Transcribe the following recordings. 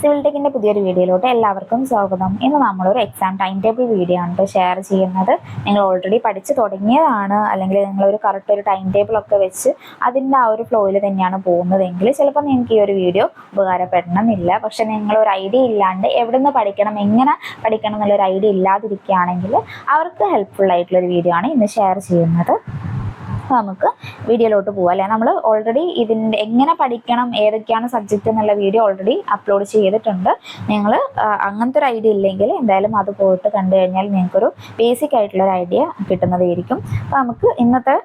Civil ടെക്കിൻ്റെ പുതിയൊരു വീഡിയോയിലോട്ട് എല്ലാവർക്കും സ്വാഗതം. ഇന്ന് നമ്മളൊരു എക്സാം ടൈം ടേബിൾ വീഡിയോ ആണ് ഷെയർ ചെയ്യുന്നത്. നിങ്ങൾ ഓൾറെഡി പഠിച്ചു തുടങ്ങിയതാണ്, അല്ലെങ്കിൽ നിങ്ങളൊരു കറക്റ്റ് ഒരു ടൈം ടേബിളൊക്കെ വെച്ച് അതിൻ്റെ ആ ഒരു ഫ്ലോയിൽ തന്നെയാണ് പോകുന്നതെങ്കിൽ ചിലപ്പോൾ നിങ്ങൾക്ക് ഈ ഒരു വീഡിയോ ഉപകാരപ്പെടണമെന്നില്ല. പക്ഷെ നിങ്ങളൊരു ഐഡിയ ഇല്ലാണ്ട് എവിടെ നിന്ന് പഠിക്കണം, എങ്ങനെ പഠിക്കണം എന്നുള്ളൊരു ഐഡിയ ഇല്ലാതിരിക്കുകയാണെങ്കിൽ അവർക്ക് ഹെൽപ്ഫുൾ ആയിട്ടുള്ളൊരു വീഡിയോ ആണ് ഇന്ന് ഷെയർ ചെയ്യുന്നത്. നമുക്ക് വീഡിയോയിലോട്ട് പോകാം അല്ലേ. നമ്മൾ ഓൾറെഡി ഇതിൻ്റെ എങ്ങനെ പഠിക്കണം, ഏതൊക്കെയാണ് സബ്ജക്റ്റ് എന്നുള്ള വീഡിയോ ഓൾറെഡി അപ്ലോഡ് ചെയ്തിട്ടുണ്ട്. നിങ്ങൾ അങ്ങനത്തെ ഒരു ഐഡിയ ഇല്ലെങ്കിൽ എന്തായാലും അത് പോയിട്ട് കണ്ടു കഴിഞ്ഞാൽ നിങ്ങൾക്കൊരു ബേസിക് ആയിട്ടുള്ളൊരു ഐഡിയ കിട്ടുന്നതായിരിക്കും. അപ്പോൾ നമുക്ക് ഇന്നത്തെ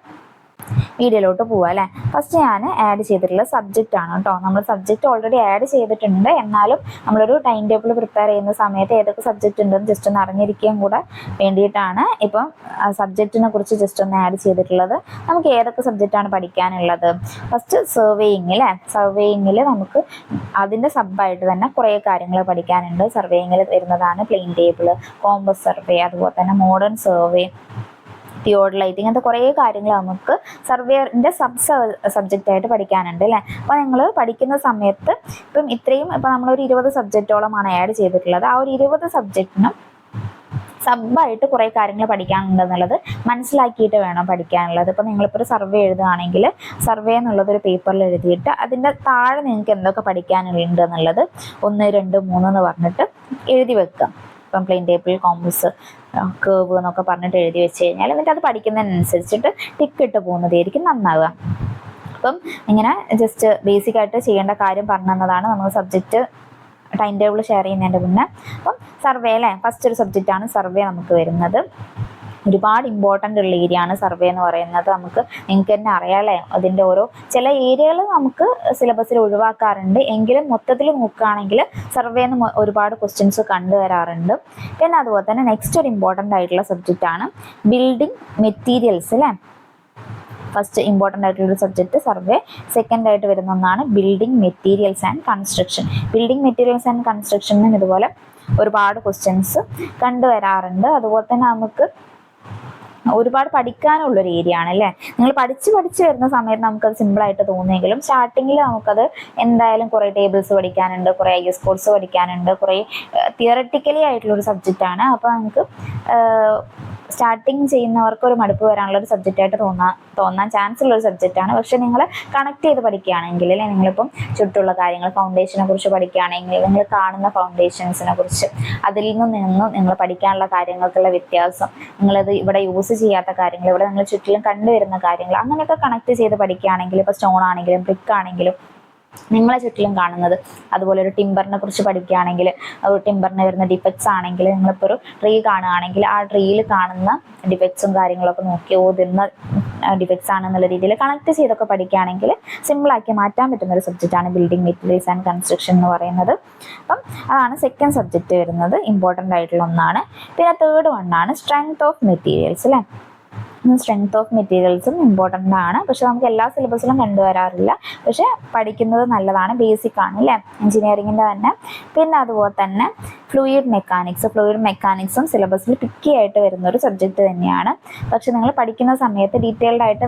വീഡിയോയിലോട്ട് പോവാം അല്ലേ. ഫസ്റ്റ് ഞാൻ ആഡ് ചെയ്തിട്ടുള്ള സബ്ജക്റ്റ് ആണ് കേട്ടോ. നമ്മൾ സബ്ജക്റ്റ് ഓൾറെഡി ആഡ് ചെയ്തിട്ടുണ്ട്, എന്നാലും നമ്മളൊരു ടൈം ടേബിൾ പ്രിപ്പയർ ചെയ്യുന്ന സമയത്ത് ഏതൊക്കെ സബ്ജക്റ്റ് ഉണ്ടെന്ന് ജസ്റ്റ് ഒന്ന് അറിഞ്ഞിരിക്കുകയും കൂടെ വേണ്ടിയിട്ടാണ് ഇപ്പം സബ്ജക്റ്റിനെ കുറിച്ച് ജസ്റ്റ് ഒന്ന് ആഡ് ചെയ്തിട്ടുള്ളത്. നമുക്ക് ഏതൊക്കെ സബ്ജക്റ്റാണ് പഠിക്കാനുള്ളത്? ഫസ്റ്റ് സർവേയിങ് അല്ലേ. സർവേയിങ്ങിൽ നമുക്ക് അതിൻ്റെ സബ്ബായിട്ട് തന്നെ കുറേ കാര്യങ്ങൾ പഠിക്കാനുണ്ട്. സർവേയിങ്ങിൽ വരുന്നതാണ് പ്ലെയിൻ ടേബിൾ, കോമ്പസ് സർവേ, അതുപോലെ തന്നെ മോഡേൺ സർവേ, തിയോഡലൈറ്റ്, ഇങ്ങനത്തെ കുറേ കാര്യങ്ങൾ നമുക്ക് സർവേയറിൻ്റെ സബ്ജക്റ്റായിട്ട് പഠിക്കാനുണ്ട് അല്ലേ. അപ്പോൾ നിങ്ങൾ പഠിക്കുന്ന സമയത്ത് ഇപ്പം നമ്മളൊരു 20 സബ്ജക്റ്റോളമാണ് ആഡ് ചെയ്തിട്ടുള്ളത്. ആ ഒരു 20 സബ്ജക്റ്റിനും സബ്ബായിട്ട് കുറേ കാര്യങ്ങൾ പഠിക്കാനുണ്ടെന്നുള്ളത് മനസ്സിലാക്കിയിട്ട് വേണം പഠിക്കാനുള്ളത്. ഇപ്പോൾ നിങ്ങളിപ്പോൾ ഒരു സർവേ എഴുതുകയാണെങ്കിൽ സർവേ എന്നുള്ളത് ഒരു പേപ്പറിൽ എഴുതിയിട്ട് അതിൻ്റെ താഴെ നിങ്ങൾക്ക് എന്തൊക്കെ പഠിക്കാനുണ്ട് എന്നുള്ളത് 1, 2, 3 എന്ന് പറഞ്ഞിട്ട് എഴുതി വെക്കാം. ഇപ്പം പ്ലെയിൻ ടേബിൾ, കോമ്പസ്, കേർവ് എന്നൊക്കെ പറഞ്ഞിട്ട് എഴുതി വെച്ച് കഴിഞ്ഞാൽ എന്നിട്ട് അത് പഠിക്കുന്നതിനനുസരിച്ചിട്ട് ടിക്ക് ഇട്ട് പോകുന്നതായിരിക്കും നന്നാവുക. അപ്പം ഇങ്ങനെ ജസ്റ്റ് ബേസിക്കായിട്ട് ചെയ്യേണ്ട കാര്യം പറഞ്ഞു തന്നതാണ്. നമ്മൾ സബ്ജക്റ്റ് ടൈം ടേബിൾ ഷെയർ ചെയ്യുന്നതിൻ്റെ മുന്നേ അപ്പം സർവേ അല്ലേ, ഫസ്റ്റ് ഒരു സബ്ജക്റ്റാണ് സർവേ നമുക്ക് വരുന്നത്. ഒരുപാട് ഇമ്പോർട്ടൻ്റ് ഉള്ള ഏരിയ ആണ് സർവേ എന്ന് പറയുന്നത്. നമുക്ക് നിങ്ങൾക്ക് തന്നെ അറിയാമല്ലേ, അതിൻ്റെ ഓരോ ചില ഏരിയകൾ നമുക്ക് സിലബസിൽ ഒഴിവാക്കാറുണ്ട്, എങ്കിലും മൊത്തത്തിൽ നോക്കുകയാണെങ്കിൽ സർവേന്ന് ഒരുപാട് ക്വസ്റ്റ്യൻസ് കണ്ടുവരാറുണ്ട്. പിന്നെ അതുപോലെ തന്നെ നെക്സ്റ്റ് ഒരു ഇമ്പോർട്ടൻ്റ് ആയിട്ടുള്ള സബ്ജക്റ്റാണ് ബിൽഡിംഗ് മെറ്റീരിയൽസ് അല്ലേ. ഫസ്റ്റ് ഇമ്പോർട്ടൻ്റ് ആയിട്ടുള്ള സബ്ജക്റ്റ് സർവേ. സെക്കൻഡ് ആയിട്ട് വരുന്ന ഒന്നാണ് building materials and construction. Building materials and കൺസ്ട്രക്ഷനും ഇതുപോലെ ഒരുപാട് ക്വസ്റ്റ്യൻസ് കണ്ടുവരാറുണ്ട്. അതുപോലെ തന്നെ നമുക്ക് ഒരുപാട് പഠിക്കാനുള്ളൊരു ഏരിയ ആണ് അല്ലേ. നിങ്ങൾ പഠിച്ച് വരുന്ന സമയത്ത് നമുക്കത് സിമ്പിളായിട്ട് തോന്നിയെങ്കിലും സ്റ്റാർട്ടിങ്ങിൽ നമുക്കത് എന്തായാലും കുറേ ടേബിൾസ് പഠിക്കാനുണ്ട്, കുറേ IS കോഡ്സ് പഠിക്കാനുണ്ട്, കുറേ തിയററ്റിക്കലി ആയിട്ടുള്ളൊരു സബ്ജക്റ്റാണ്. അപ്പോൾ നമുക്ക് സ്റ്റാർട്ടിങ് ചെയ്യുന്നവർക്ക് ഒരു മടുപ്പ് വരാനുള്ളൊരു സബ്ജക്റ്റായിട്ട് തോന്നാൻ ചാൻസ് ഉള്ളൊരു സബ്ജക്റ്റാണ്. പക്ഷെ നിങ്ങൾ കണക്ട് ചെയ്ത് പഠിക്കുകയാണെങ്കിൽ അല്ലേ, നിങ്ങളിപ്പം ചുറ്റുള്ള കാര്യങ്ങൾ ഫൗണ്ടേഷനെ കുറിച്ച് പഠിക്കുകയാണെങ്കിൽ നിങ്ങൾ കാണുന്ന ഫൗണ്ടേഷൻസിനെ കുറിച്ച് അതിൽ നിന്നും നിങ്ങൾ പഠിക്കാനുള്ള കാര്യങ്ങൾക്കുള്ള വ്യത്യാസം, നിങ്ങളത് ഇവിടെ യൂസ് ചെയ്യാത്ത കാര്യങ്ങൾ, ഇവിടെ നിങ്ങൾ ചുറ്റിലും കണ്ടുവരുന്ന കാര്യങ്ങൾ, അങ്ങനെയൊക്കെ കണക്ട് ചെയ്ത് പഠിക്കുകയാണെങ്കിൽ ഇപ്പോൾ സ്റ്റോൺ ആണെങ്കിലും ബ്രിക്ക് ആണെങ്കിലും നിങ്ങളെ ചുറ്റിലും കാണുന്നത്, അതുപോലെ ഒരു ടിമ്പറിനെ കുറിച്ച് പഠിക്കുകയാണെങ്കിൽ ഒരു ടിമ്പറിന് വരുന്ന ഡിഫക്ട്സ് ആണെങ്കിൽ നിങ്ങളിപ്പോൾ ഒരു ട്രീ കാണുകയാണെങ്കിൽ ആ ട്രീയിൽ കാണുന്ന ഡിഫക്ട്സും കാര്യങ്ങളൊക്കെ നോക്കി ഓതുന്ന ഡിഫക്ട്സ് ആണെന്നുള്ള രീതിയിൽ കണക്ട് ചെയ്തൊക്കെ പഠിക്കുകയാണെങ്കിൽ സിമ്പിളാക്കി മാറ്റാൻ പറ്റുന്ന ഒരു സബ്ജക്റ്റാണ് ബിൽഡിംഗ് മെറ്റീരിയൽസ് ആൻഡ് കൺസ്ട്രക്ഷൻ എന്ന് പറയുന്നത്. അപ്പം അതാണ് സെക്കൻഡ് സബ്ജക്റ്റ് വരുന്നത്, ഇമ്പോർട്ടൻ്റ് ആയിട്ടുള്ള ഒന്നാണ്. പിന്നെ തേർഡ് വണ്ണാണ് സ്ട്രെങ്ത് ഓഫ് മെറ്റീരിയൽസ് അല്ലേ. സ്ട്രെങ്ത് ഓഫ് മെറ്റീരിയൽസും ഇമ്പോർട്ടൻ്റ് ആണ്, പക്ഷെ നമുക്ക് എല്ലാ സിലബസിലും കണ്ടുവരാറില്ല. പക്ഷെ പഠിക്കുന്നത് നല്ലതാണ്, ബേസിക് ആണ് അല്ലേ, എഞ്ചിനീയറിങ്ങിൻ്റെ തന്നെ. പിന്നെ അതുപോലെ തന്നെ ഫ്ലൂയിഡ് മെക്കാനിക്സും സിലബസിൽ പിക്കി ആയിട്ട് വരുന്ന ഒരു സബ്ജക്റ്റ് തന്നെയാണ്. പക്ഷെ നിങ്ങൾ പഠിക്കുന്ന സമയത്ത് ഡീറ്റെയിൽഡ് ആയിട്ട്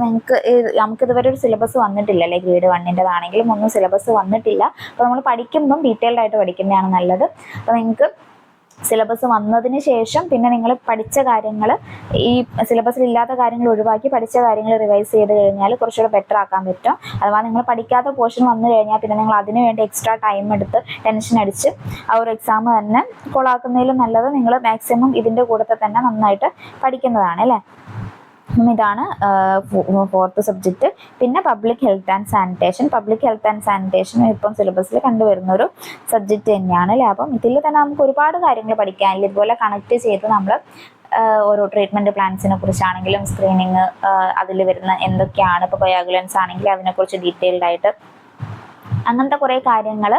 നമുക്കിതുവരെ ഒരു സിലബസ് വന്നിട്ടില്ല അല്ലേ. ഗ്രേഡ് 1-ൻ്റെതാണെങ്കിലും ഒന്നും സിലബസ് വന്നിട്ടില്ല. അപ്പോൾ നമ്മൾ പഠിക്കുമ്പം ഡീറ്റെയിൽഡ് ആയിട്ട് പഠിക്കുന്നതാണ് നല്ലത്. അപ്പോൾ നിങ്ങൾക്ക് സിലബസ് വന്നതിന് ശേഷം പിന്നെ നിങ്ങൾ പഠിച്ച കാര്യങ്ങൾ, ഈ സിലബസിൽ ഇല്ലാത്ത കാര്യങ്ങൾ ഒഴിവാക്കി പഠിച്ച കാര്യങ്ങൾ റിവൈസ് ചെയ്ത് കഴിഞ്ഞാൽ കുറച്ചുകൂടെ ബെറ്റർ ആക്കാൻ പറ്റും. അഥവാ നിങ്ങൾ പഠിക്കാത്ത പോർഷൻ വന്നു കഴിഞ്ഞാൽ പിന്നെ നിങ്ങൾ അതിന് വേണ്ടി എക്സ്ട്രാ ടൈം എടുത്ത് ടെൻഷൻ അടിച്ച് ആ ഒരു എക്സാം തന്നെ കൊളാക്കുന്നതിലും നല്ലത് നിങ്ങൾ മാക്സിമം ഇതിൻ്റെ കൂട്ടത്തിൽ തന്നെ നന്നായിട്ട് പഠിക്കുന്നതാണ് അല്ലേ. ഇതാണ് ഫോർത്ത് സബ്ജക്റ്റ്. പിന്നെ പബ്ലിക് ഹെൽത്ത് ആൻഡ് സാനിറ്റേഷൻ ഇപ്പം സിലബസിൽ കണ്ടുവരുന്നൊരു സബ്ജക്റ്റ് തന്നെയാണ് അല്ലേ. അപ്പം ഇതിൽ തന്നെ നമുക്ക് ഒരുപാട് കാര്യങ്ങൾ പഠിക്കാനില്ല. ഇതുപോലെ കണക്ട് ചെയ്ത് നമ്മൾ ഓരോ ട്രീറ്റ്മെൻറ്റ് പ്ലാൻസിനെ കുറിച്ചാണെങ്കിലും സ്ക്രീനിങ്, അതിൽ വരുന്ന എന്തൊക്കെയാണ്, ഇപ്പോൾ കൊയാഗുലൻസ് ആണെങ്കിൽ അതിനെക്കുറിച്ച് ഡീറ്റെയിൽഡ് ആയിട്ട് അങ്ങനത്തെ കുറേ കാര്യങ്ങൾ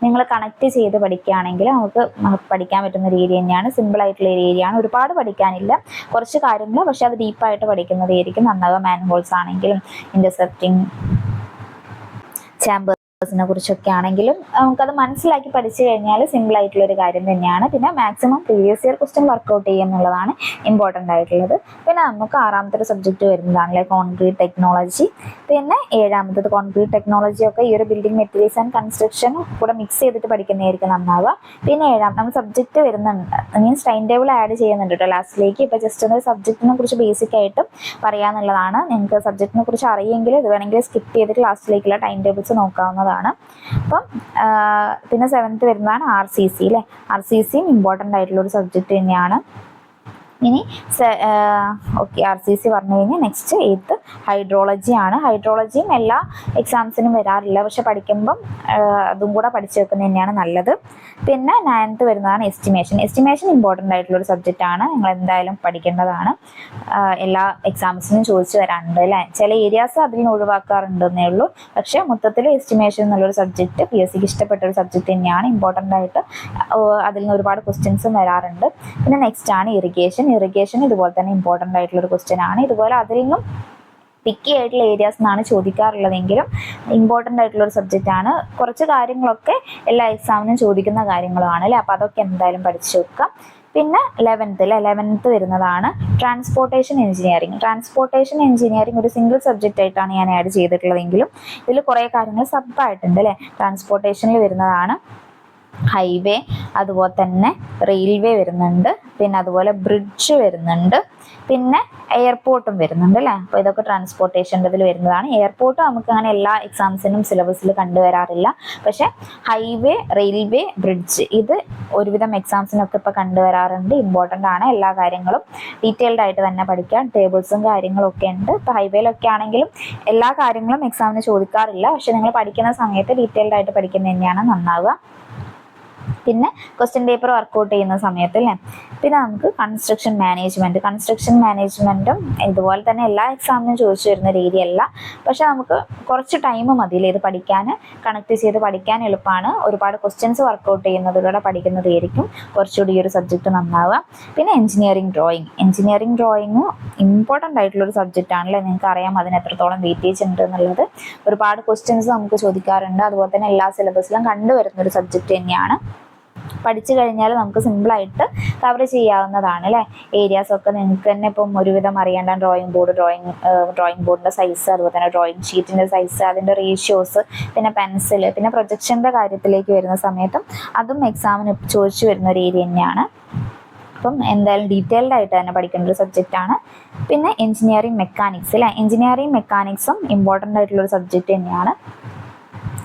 നിങ്ങൾ കണക്ട് ചെയ്ത് പഠിക്കുകയാണെങ്കിൽ നമുക്ക് പഠിക്കാൻ പറ്റുന്ന ഒരു ഏരിയ തന്നെയാണ്. സിമ്പിളായിട്ടുള്ള ഒരു ഏരിയയാണ്, ഒരുപാട് പഠിക്കാനില്ല, കുറച്ച് കാര്യങ്ങൾ, പക്ഷെ അത് ഡീപ്പായിട്ട് പഠിക്കുന്നതായിരിക്കും നന്നാവുക. മാൻ ഹോൾസ് ആണെങ്കിലും ഇൻ്റർസെപ്റ്റിംഗ് ചാമ്പർ കുറിച്ചൊക്കെ ആണെങ്കിലും നമുക്കത് മനസ്സിലാക്കി പഠിച്ചു കഴിഞ്ഞാൽ സിമ്പിൾ ആയിട്ടുള്ള ഒരു കാര്യം തന്നെയാണ്. പിന്നെ maximum previous year question work out ചെയ്യുക എന്നുള്ളതാണ് ഇമ്പോർട്ടൻ്റ് ആയിട്ടുള്ളത്. പിന്നെ നമുക്ക് ആറാമത്തെ ഒരു സബ്ജക്റ്റ് വരുന്നതാണ് കോൺക്രീറ്റ് ടെക്നോളജി. പിന്നെ ഏഴാമത്തത് കോൺക്രീറ്റ് ടെക്നോളജി ഒക്കെ ഈ ഒരു ബിൽഡിംഗ് മെറ്റീരിയൽസ് ആൻഡ് കൺസ്ട്രക്ഷനും കൂടെ മിക്സ് ചെയ്തിട്ട് പഠിക്കുന്നതായിരിക്കും നന്നാവുക. പിന്നെ നമ്മൾ സബ്ജക്റ്റ് വരുന്നുണ്ട്, മീൻസ് ടൈം ടേബിൾ ആഡ് ചെയ്യുന്നുണ്ട് കേട്ടോ ലാസ്റ്റിലേക്ക്. ഇപ്പോൾ ജസ്റ്റ് ഒരു സബ്ജക്റ്റിനെ കുറിച്ച് ബേസിക് ആയിട്ടും പറയാന്നുള്ളതാണ്. നിങ്ങൾക്ക് സബ്ജക്റ്റിനെ കുറിച്ച് അറിയെങ്കിൽ ഇത് വേണമെങ്കിൽ സ്കിപ്പ് ചെയ്തിട്ട് ലാസ്റ്റിലേക്കുള്ള ടൈം ടേബിൾസ് നോക്കാവുന്നതാണ്. അപ്പം പിന്നെ 7th വരുന്നതാണ് RCC അല്ലേ. RCCയും ഇമ്പോർട്ടൻ്റ് ആയിട്ടുള്ള ഒരു സബ്ജക്റ്റ് തന്നെയാണ്. ഇനി ഓക്കെ RCC പറഞ്ഞു കഴിഞ്ഞാൽ നെക്സ്റ്റ് 8th ഹൈഡ്രോളജി ആണ്. ഹൈഡ്രോളജിയും എല്ലാ എക്സാംസിനും വരാറില്ല, പക്ഷെ പഠിക്കുമ്പം അതും കൂടെ പഠിച്ചു വെക്കുന്നത് തന്നെയാണ് നല്ലത്. പിന്നെ 9th വരുന്നതാണ് എസ്റ്റിമേഷൻ. എസ്റ്റിമേഷൻ ഇമ്പോർട്ടൻ്റ് ആയിട്ടുള്ള ഒരു സബ്ജക്റ്റ് ആണ്, നിങ്ങൾ എന്തായാലും പഠിക്കേണ്ടതാണ്. എല്ലാ എക്സാംസിനും ചോദിച്ചു വരാറുണ്ട് അല്ലേ. ചില ഏരിയാസ് അതിൽ നിന്ന് ഒഴിവാക്കാറുണ്ടെന്നേ ഉള്ളൂ, പക്ഷെ മൊത്തത്തിൽ എസ്റ്റിമേഷൻ എന്നുള്ളൊരു സബ്ജക്റ്റ് PSCക്ക് ഇഷ്ടപ്പെട്ട ഒരു സബ്ജക്റ്റ് തന്നെയാണ്. ഇമ്പോർട്ടൻ്റ് ആയിട്ട് അതിൽ നിന്ന് ഒരുപാട് ക്വസ്റ്റ്യൻസും വരാറുണ്ട്. പിന്നെ നെക്സ്റ്റ് ആണ് ഇറിഗേഷൻ. ഇറിഗേഷൻ ഇതുപോലെ തന്നെ ഇമ്പോർട്ടൻ്റ് ആയിട്ടുള്ള ഒരു ക്വസ്റ്റ്യൻ ആണ്. ഇതുപോലെ അതിൽ നിന്നും പിക്കി ആയിട്ടുള്ള ഏരിയാസ് എന്നാണ് ചോദിക്കാറുള്ളതെങ്കിലും ഇമ്പോർട്ടൻ്റ് ആയിട്ടുള്ള ഒരു സബ്ജക്റ്റ് ആണ്. കുറച്ച് കാര്യങ്ങളൊക്കെ എല്ലാ എക്സാമിനും ചോദിക്കുന്ന കാര്യങ്ങളാണ് അല്ലേ. അപ്പോൾ അതൊക്കെ എന്തായാലും പഠിച്ചു വെക്കാം. പിന്നെ 11th വരുന്നതാണ് ട്രാൻസ്പോർട്ടേഷൻ എഞ്ചിനീയറിംഗ്. ട്രാൻസ്പോർട്ടേഷൻ എഞ്ചിനീയറിംഗ് ഒരു സിംഗിൾ സബ്ജക്റ്റ് ആയിട്ടാണ് ഞാൻ ആഡ് ചെയ്തിട്ടുള്ളതെങ്കിലും ഇതിൽ കുറേ കാര്യങ്ങൾ സബായിട്ടുണ്ട് അല്ലേ. ട്രാൻസ്പോർട്ടേഷനിൽ വരുന്നതാണ് ഹൈവേ, അതുപോലെ തന്നെ റെയിൽവേ വരുന്നുണ്ട്, പിന്നെ അതുപോലെ ബ്രിഡ്ജ് വരുന്നുണ്ട്, പിന്നെ എയർപോർട്ടും വരുന്നുണ്ട് അല്ലേ. അപ്പോൾ ഇതൊക്കെ ട്രാൻസ്പോർട്ടേഷൻ്റെ ഇതിൽ വരുന്നതാണ്. എയർപോർട്ട് നമുക്ക് അങ്ങനെ എല്ലാ എക്സാംസിനും സിലബസിൽ കണ്ടുവരാറില്ല, പക്ഷേ ഹൈവേ, റെയിൽവേ, ബ്രിഡ്ജ് ഇത് ഒരുവിധം എക്സാംസിനൊക്കെ ഇപ്പോൾ കണ്ടുവരാറുണ്ട്. ഇമ്പോർട്ടൻ്റ് ആണ്. എല്ലാ കാര്യങ്ങളും ഡീറ്റെയിൽഡ് ആയിട്ട് തന്നെ പഠിക്കാം. ടേബിൾസും കാര്യങ്ങളൊക്കെ ഉണ്ട്. ഇപ്പോൾ ഹൈവേയിലൊക്കെ ആണെങ്കിലും എല്ലാ കാര്യങ്ങളും എക്സാമിന് ചോദിക്കാറില്ല, പക്ഷെ നിങ്ങൾ പഠിക്കുന്ന സമയത്ത് ഡീറ്റെയിൽഡ് ആയിട്ട് പഠിക്കുന്നത് തന്നെയാണ് നന്നാവുക. പിന്നെ ക്വസ്റ്റ്യൻ പേപ്പർ വർക്കൗട്ട് ചെയ്യുന്ന സമയത്ത് അല്ലേ. പിന്നെ നമുക്ക് കൺസ്ട്രക്ഷൻ മാനേജ്മെൻറ്റും ഇതുപോലെ തന്നെ എല്ലാ എക്സാമിനും ചോദിച്ചു വരുന്ന രീതിയല്ല, പക്ഷെ നമുക്ക് കുറച്ച് ടൈം മതിയില്ലേ ഇത് പഠിക്കാൻ. കണക്ട് ചെയ്ത് പഠിക്കാൻ എളുപ്പമാണ്. ഒരുപാട് ക്വസ്റ്റ്യൻസ് വർക്കൗട്ട് ചെയ്യുന്നതിലൂടെ പഠിക്കുന്നതായിരിക്കും കുറച്ചുകൂടി ഈ ഒരു സബ്ജക്റ്റ് നന്നാവുക. പിന്നെ എഞ്ചിനീയറിംഗ് ഡ്രോയിങ് ഇമ്പോർട്ടൻ്റ് ആയിട്ടുള്ളൊരു സബ്ജക്റ്റ് ആണല്ലേ. നിങ്ങൾക്ക് അറിയാം അതിന് എത്രത്തോളം വെയിറ്റേജ് ഉണ്ട് എന്നുള്ളത്. ഒരുപാട് ക്വസ്റ്റ്യൻസ് നമുക്ക് ചോദിക്കാറുണ്ട്. അതുപോലെ തന്നെ എല്ലാ സിലബസിലും കണ്ടുവരുന്നൊരു സബ്ജക്റ്റ് തന്നെയാണ്. പഠിച്ചു കഴിഞ്ഞാൽ നമുക്ക് സിമ്പിളായിട്ട് കവർ ചെയ്യാവുന്നതാണ് അല്ലേ. ഏരിയാസൊക്കെ നിങ്ങൾക്ക് തന്നെ ഇപ്പം ഒരുവിധം അറിയേണ്ട ഡ്രോയിങ് ബോർഡിൻ്റെ സൈസ്, അതുപോലെ തന്നെ ഡ്രോയിങ് ഷീറ്റിൻ്റെ സൈസ്, അതിൻ്റെ റേഷ്യോസ്, പിന്നെ പെൻസിൽ, പിന്നെ പ്രൊജക്ഷൻ്റെ കാര്യത്തിലേക്ക് വരുന്ന സമയത്തും അതും എക്സാമിന് ചോദിച്ചു വരുന്ന ഒരു ഏരിയ തന്നെയാണ്. അപ്പം എന്തായാലും ഡീറ്റെയിൽഡ് ആയിട്ട് തന്നെ പഠിക്കേണ്ട ഒരു സബ്ജക്റ്റാണ്. പിന്നെ എഞ്ചിനീയറിംഗ് മെക്കാനിക്സ് അല്ലേ. എഞ്ചിനീയറിംഗ് മെക്കാനിക്സും ഇമ്പോർട്ടൻ്റ് ആയിട്ടുള്ളൊരു സബ്ജക്റ്റ് തന്നെയാണ്.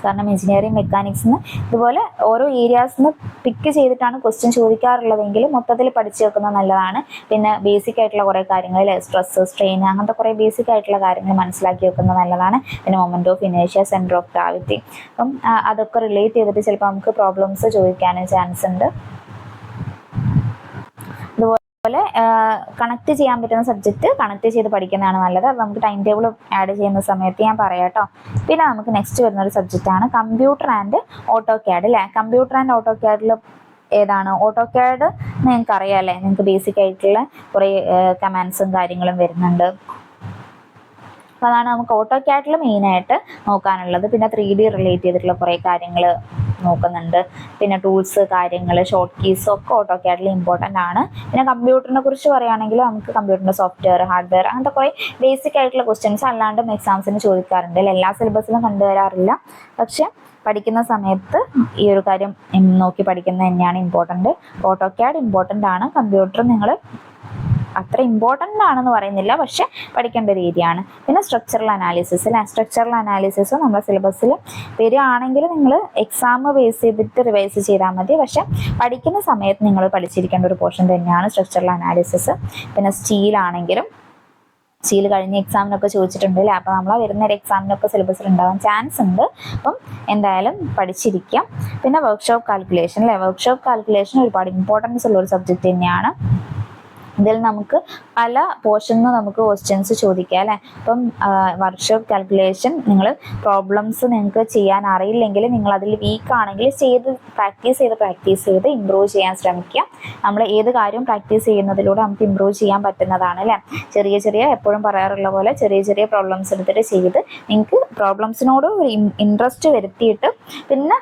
കാരണം എഞ്ചിനീയറിംഗ് മെക്കാനിക്സിന് ഇതുപോലെ ഓരോ ഏരിയാസിന് പിക്ക് ചെയ്തിട്ടാണ് ക്വസ്റ്റ്യൻ ചോദിക്കാറുള്ളതെങ്കിലും മൊത്തത്തിൽ പഠിച്ചു വെക്കുന്നത് നല്ലതാണ്. പിന്നെ ബേസിക് ആയിട്ടുള്ള കുറേ കാര്യങ്ങൾ, സ്ട്രെസ്, സ്ട്രെയിൻ, അങ്ങനത്തെ കുറേ ബേസിക് ആയിട്ടുള്ള കാര്യങ്ങൾ മനസ്സിലാക്കി വെക്കുന്നത് നല്ലതാണ്. പിന്നെ മൊമെന്റ് ഓഫ് ഇനേഷ്യ, സെൻറ്റർ ഓഫ് ഗ്രാവിറ്റി, അപ്പം അതൊക്കെ റിലേറ്റ് ചെയ്തിട്ട് ചിലപ്പോൾ നമുക്ക് പ്രോബ്ലംസ് ചോദിക്കാനും ചാൻസ് ഉണ്ട്. അതുപോലെ കണക്ട് ചെയ്യാൻ പറ്റുന്ന സബ്ജക്റ്റ് കണക്ട് ചെയ്ത് പഠിക്കുന്നതാണ് നല്ലത്. അത് നമുക്ക് ടൈം ടേബിൾ ആഡ് ചെയ്യുന്ന സമയത്ത് ഞാൻ പറയാം കേട്ടോ. പിന്നെ നമുക്ക് നെക്സ്റ്റ് വരുന്നൊരു സബ്ജക്റ്റാണ് കമ്പ്യൂട്ടർ ആൻഡ് ഓട്ടോക്യാഡ് അല്ലേ. കമ്പ്യൂട്ടർ ആൻഡ് ഓട്ടോക്യാഡിൽ ഏതാണ്? ഓട്ടോക്യാഡ് നിങ്ങൾക്ക് അറിയാം അല്ലേ. നിങ്ങൾക്ക് ബേസിക് ആയിട്ടുള്ള കുറേ കമാൻഡ്സും കാര്യങ്ങളും വരുന്നുണ്ട്. അപ്പോൾ അതാണ് നമുക്ക് ഓട്ടോക്യാഡിൽ മെയിനായിട്ട് നോക്കാനുള്ളത്. പിന്നെ 3D റിലേറ്റ് ചെയ്തിട്ടുള്ള കുറേ കാര്യങ്ങൾ നോക്കുന്നുണ്ട്. പിന്നെ ടൂൾസ്, കാര്യങ്ങൾ, ഷോർട്ട് കീസ് ഒക്കെ ഓട്ടോക്യാഡിൽ ഇമ്പോർട്ടൻ്റ് ആണ്. പിന്നെ കമ്പ്യൂട്ടറിനെ കുറിച്ച് പറയുകയാണെങ്കിൽ നമുക്ക് കമ്പ്യൂട്ടറിൻ്റെ സോഫ്റ്റ്വെയർ, ഹാർഡ്വെയർ, അങ്ങനത്തെ കുറേ ബേസിക് ആയിട്ടുള്ള ക്വസ്റ്റ്യൻസ് അല്ലാണ്ടും എക്സാംസിന് ചോദിക്കാറുണ്ട്. എല്ലാ സിലബസിലും കണ്ടുവരാറില്ല, പക്ഷെ പഠിക്കുന്ന സമയത്ത് ഈ ഒരു കാര്യം നോക്കി പഠിക്കുന്നത് തന്നെയാണ് ഇമ്പോർട്ടൻ്റ്. ഓട്ടോക്യാഡ് ഇമ്പോർട്ടൻ്റ് ആണ്. കമ്പ്യൂട്ടർ നിങ്ങൾ അത്ര ഇമ്പോർട്ടൻ്റ് ആണെന്ന് പറയുന്നില്ല, പക്ഷെ പഠിക്കേണ്ട ഒരു രീതിയാണ്. പിന്നെ സ്ട്രക്ചറൽ അനാലിസിസ് അല്ലേ. സ്ട്രക്ചറൽ അനാലിസിസ് നമ്മുടെ സിലബസിൽ വരികയാണെങ്കിൽ നിങ്ങൾ എക്സാം ബേസ് ചെയ്തിട്ട് റിവൈസ് ചെയ്താൽ മതി, പക്ഷെ പഠിക്കുന്ന സമയത്ത് നിങ്ങൾ പഠിച്ചിരിക്കേണ്ട ഒരു പോർഷൻ തന്നെയാണ് സ്ട്രക്ചറൽ അനാലിസിസ്. പിന്നെ സ്റ്റീലാണെങ്കിലും സ്റ്റീൽ കഴിഞ്ഞ എക്സാമിനൊക്കെ ചോദിച്ചിട്ടുണ്ട് അല്ലേ. അപ്പോൾ നമ്മൾ വരുന്ന ഒരു എക്സാമിനൊക്കെ സിലബസിൽ ഉണ്ടാകാൻ ചാൻസ് ഉണ്ട്. അപ്പം എന്തായാലും പഠിച്ചിരിക്കാം. പിന്നെ വർക്ക്ഷോപ്പ് കാൽക്കുലേഷൻ അല്ലേ. വർക്ക്ഷോപ്പ് കാൽക്കുലേഷൻ ഒരുപാട് ഇമ്പോർട്ടൻസ് ഉള്ള ഒരു സബ്ജക്റ്റ് തന്നെയാണ്. ഇതിൽ നമുക്ക് പല പോർഷനിൽ നമുക്ക് ക്വസ്റ്റ്യൻസ് ചോദിക്കാം അല്ലേ. ഇപ്പം വർക്ക്ഷോപ്പ് കാൽക്കുലേഷൻ നിങ്ങൾ പ്രോബ്ലംസ് നിങ്ങൾക്ക് ചെയ്യാൻ അറിയില്ലെങ്കിൽ, നിങ്ങൾ അതിൽ വീക്ക് ആണെങ്കിൽ പ്രാക്ടീസ് ചെയ്ത് ഇമ്പ്രൂവ് ചെയ്യാൻ ശ്രമിക്കുക. നമ്മൾ ഏത് കാര്യവും പ്രാക്ടീസ് ചെയ്യുന്നതിലൂടെ നമുക്ക് ഇമ്പ്രൂവ് ചെയ്യാൻ പറ്റുന്നതാണ് അല്ലേ. ചെറിയ എപ്പോഴും പറയാറുള്ള പോലെ ചെറിയ പ്രോബ്ലംസ് എടുത്തിട്ട് ചെയ്ത് നിങ്ങൾക്ക് പ്രോബ്ലംസിനോട് ഒരു ഇൻട്രസ്റ്റ് വരുത്തിയിട്ട് പിന്നെ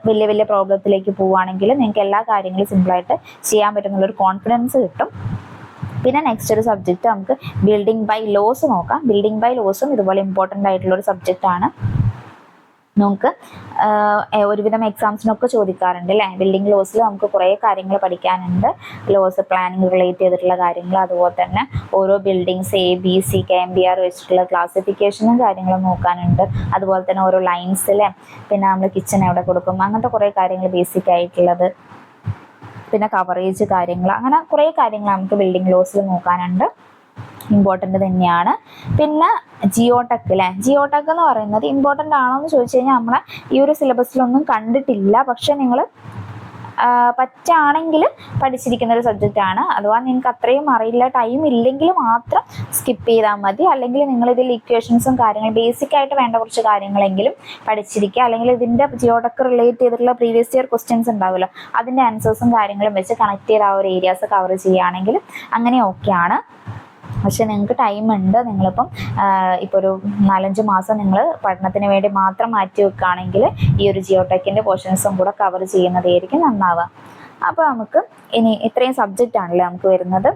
വലിയ പ്രോബ്ലത്തിലേക്ക് പോവുകയാണെങ്കിൽ നിങ്ങൾക്ക് എല്ലാ കാര്യങ്ങളും സിമ്പിളായിട്ട് ചെയ്യാൻ പറ്റുന്നുള്ളൊരു കോൺഫിഡൻസ് കിട്ടും. പിന്നെ നെക്സ്റ്റ് ഒരു സബ്ജക്റ്റ് നമുക്ക് ബിൽഡിംഗ് ബൈ ലോസ് നോക്കാം. ബിൽഡിംഗ് ബൈ ലോസും ഇതുപോലെ ഇമ്പോർട്ടൻ്റ് ആയിട്ടുള്ള ഒരു സബ്ജക്റ്റ് ആണ്. നമുക്ക് ഒരുവിധം എക്സാംസിനൊക്കെ ചോദിക്കാറുണ്ട് അല്ലേ. ബിൽഡിംഗ് ലോസിൽ നമുക്ക് കുറേ കാര്യങ്ങൾ പഠിക്കാനുണ്ട്. ലോസ് പ്ലാനിങ് റിലേറ്റ് ചെയ്തിട്ടുള്ള കാര്യങ്ങൾ, അതുപോലെ തന്നെ ഓരോ ബിൽഡിങ്സ് ABC KMBR വെച്ചിട്ടുള്ള ക്ലാസിഫിക്കേഷനും കാര്യങ്ങളും നോക്കാനുണ്ട്. അതുപോലെ തന്നെ ഓരോ ലൈൻസിലെ പിന്നെ നമ്മൾ കിച്ചൺ എവിടെ കൊടുക്കും, അങ്ങനത്തെ കുറേ കാര്യങ്ങൾ ബേസിക് ആയിട്ടുള്ളത്, പിന്നെ കവറേജ് കാര്യങ്ങൾ, അങ്ങനെ കുറേ കാര്യങ്ങൾ നമുക്ക് ബിൽഡിംഗ് ലോസിൽ നോക്കാനുണ്ട്. ഇമ്പോർട്ടൻ്റ് തന്നെയാണ്. പിന്നെ ജിയോടെക് അല്ലേ. ജിയോടെക് എന്ന് പറയുന്നത് ഇമ്പോർട്ടൻ്റ് ആണോ എന്ന് ചോദിച്ചു കഴിഞ്ഞാൽ നമ്മളെ ഈ ഒരു സിലബസിലൊന്നും കണ്ടിട്ടില്ല. പക്ഷെ നിങ്ങൾ പറ്റുകയാണെങ്കിൽ പഠിച്ചിരിക്കുന്ന ഒരു സബ്ജക്റ്റ് ആണ്. അഥവാ നിങ്ങൾക്ക് അത്രയും അറിയില്ല, ടൈം ഇല്ലെങ്കിൽ മാത്രം സ്കിപ്പ് ചെയ്താൽ മതി. അല്ലെങ്കിൽ നിങ്ങളിതിൽ ഇക്വേഷൻസും കാര്യങ്ങളും ബേസിക് ആയിട്ട് വേണ്ട കുറച്ച് കാര്യങ്ങളെങ്കിലും പഠിച്ചിരിക്കുക. അല്ലെങ്കിൽ ഇതിൻ്റെ ജിയോടെക് റിലേറ്റ് ചെയ്തിട്ടുള്ള പ്രീവിയസ് ഇയർ ക്വസ്റ്റ്യൻസ് ഉണ്ടാവുമല്ലോ, അതിൻ്റെ ആൻസേഴ്സും കാര്യങ്ങളും വെച്ച് കണക്ട് ചെയ്ത് ആ ഒരു ഏരിയാസ് കവർ ചെയ്യുകയാണെങ്കിൽ അങ്ങനെ ഓക്കെയാണ്. പക്ഷെ നിങ്ങൾക്ക് ടൈം ഉണ്ട്. നിങ്ങളിപ്പം ഇപ്പോൾ ഒരു 4-5 മാസം നിങ്ങൾ പഠനത്തിന് വേണ്ടി മാത്രം മാറ്റി വെക്കുകയാണെങ്കിൽ ഈ ഒരു ജിയോടെക്കിൻ്റെ പോർഷൻസും കൂടെ കവർ ചെയ്യുന്നതായിരിക്കും നന്നാവുക. അപ്പോൾ നമുക്ക് ഇനി ഇത്രയും സബ്ജക്റ്റ് ആണല്ലേ നമുക്ക് വരുന്നത്.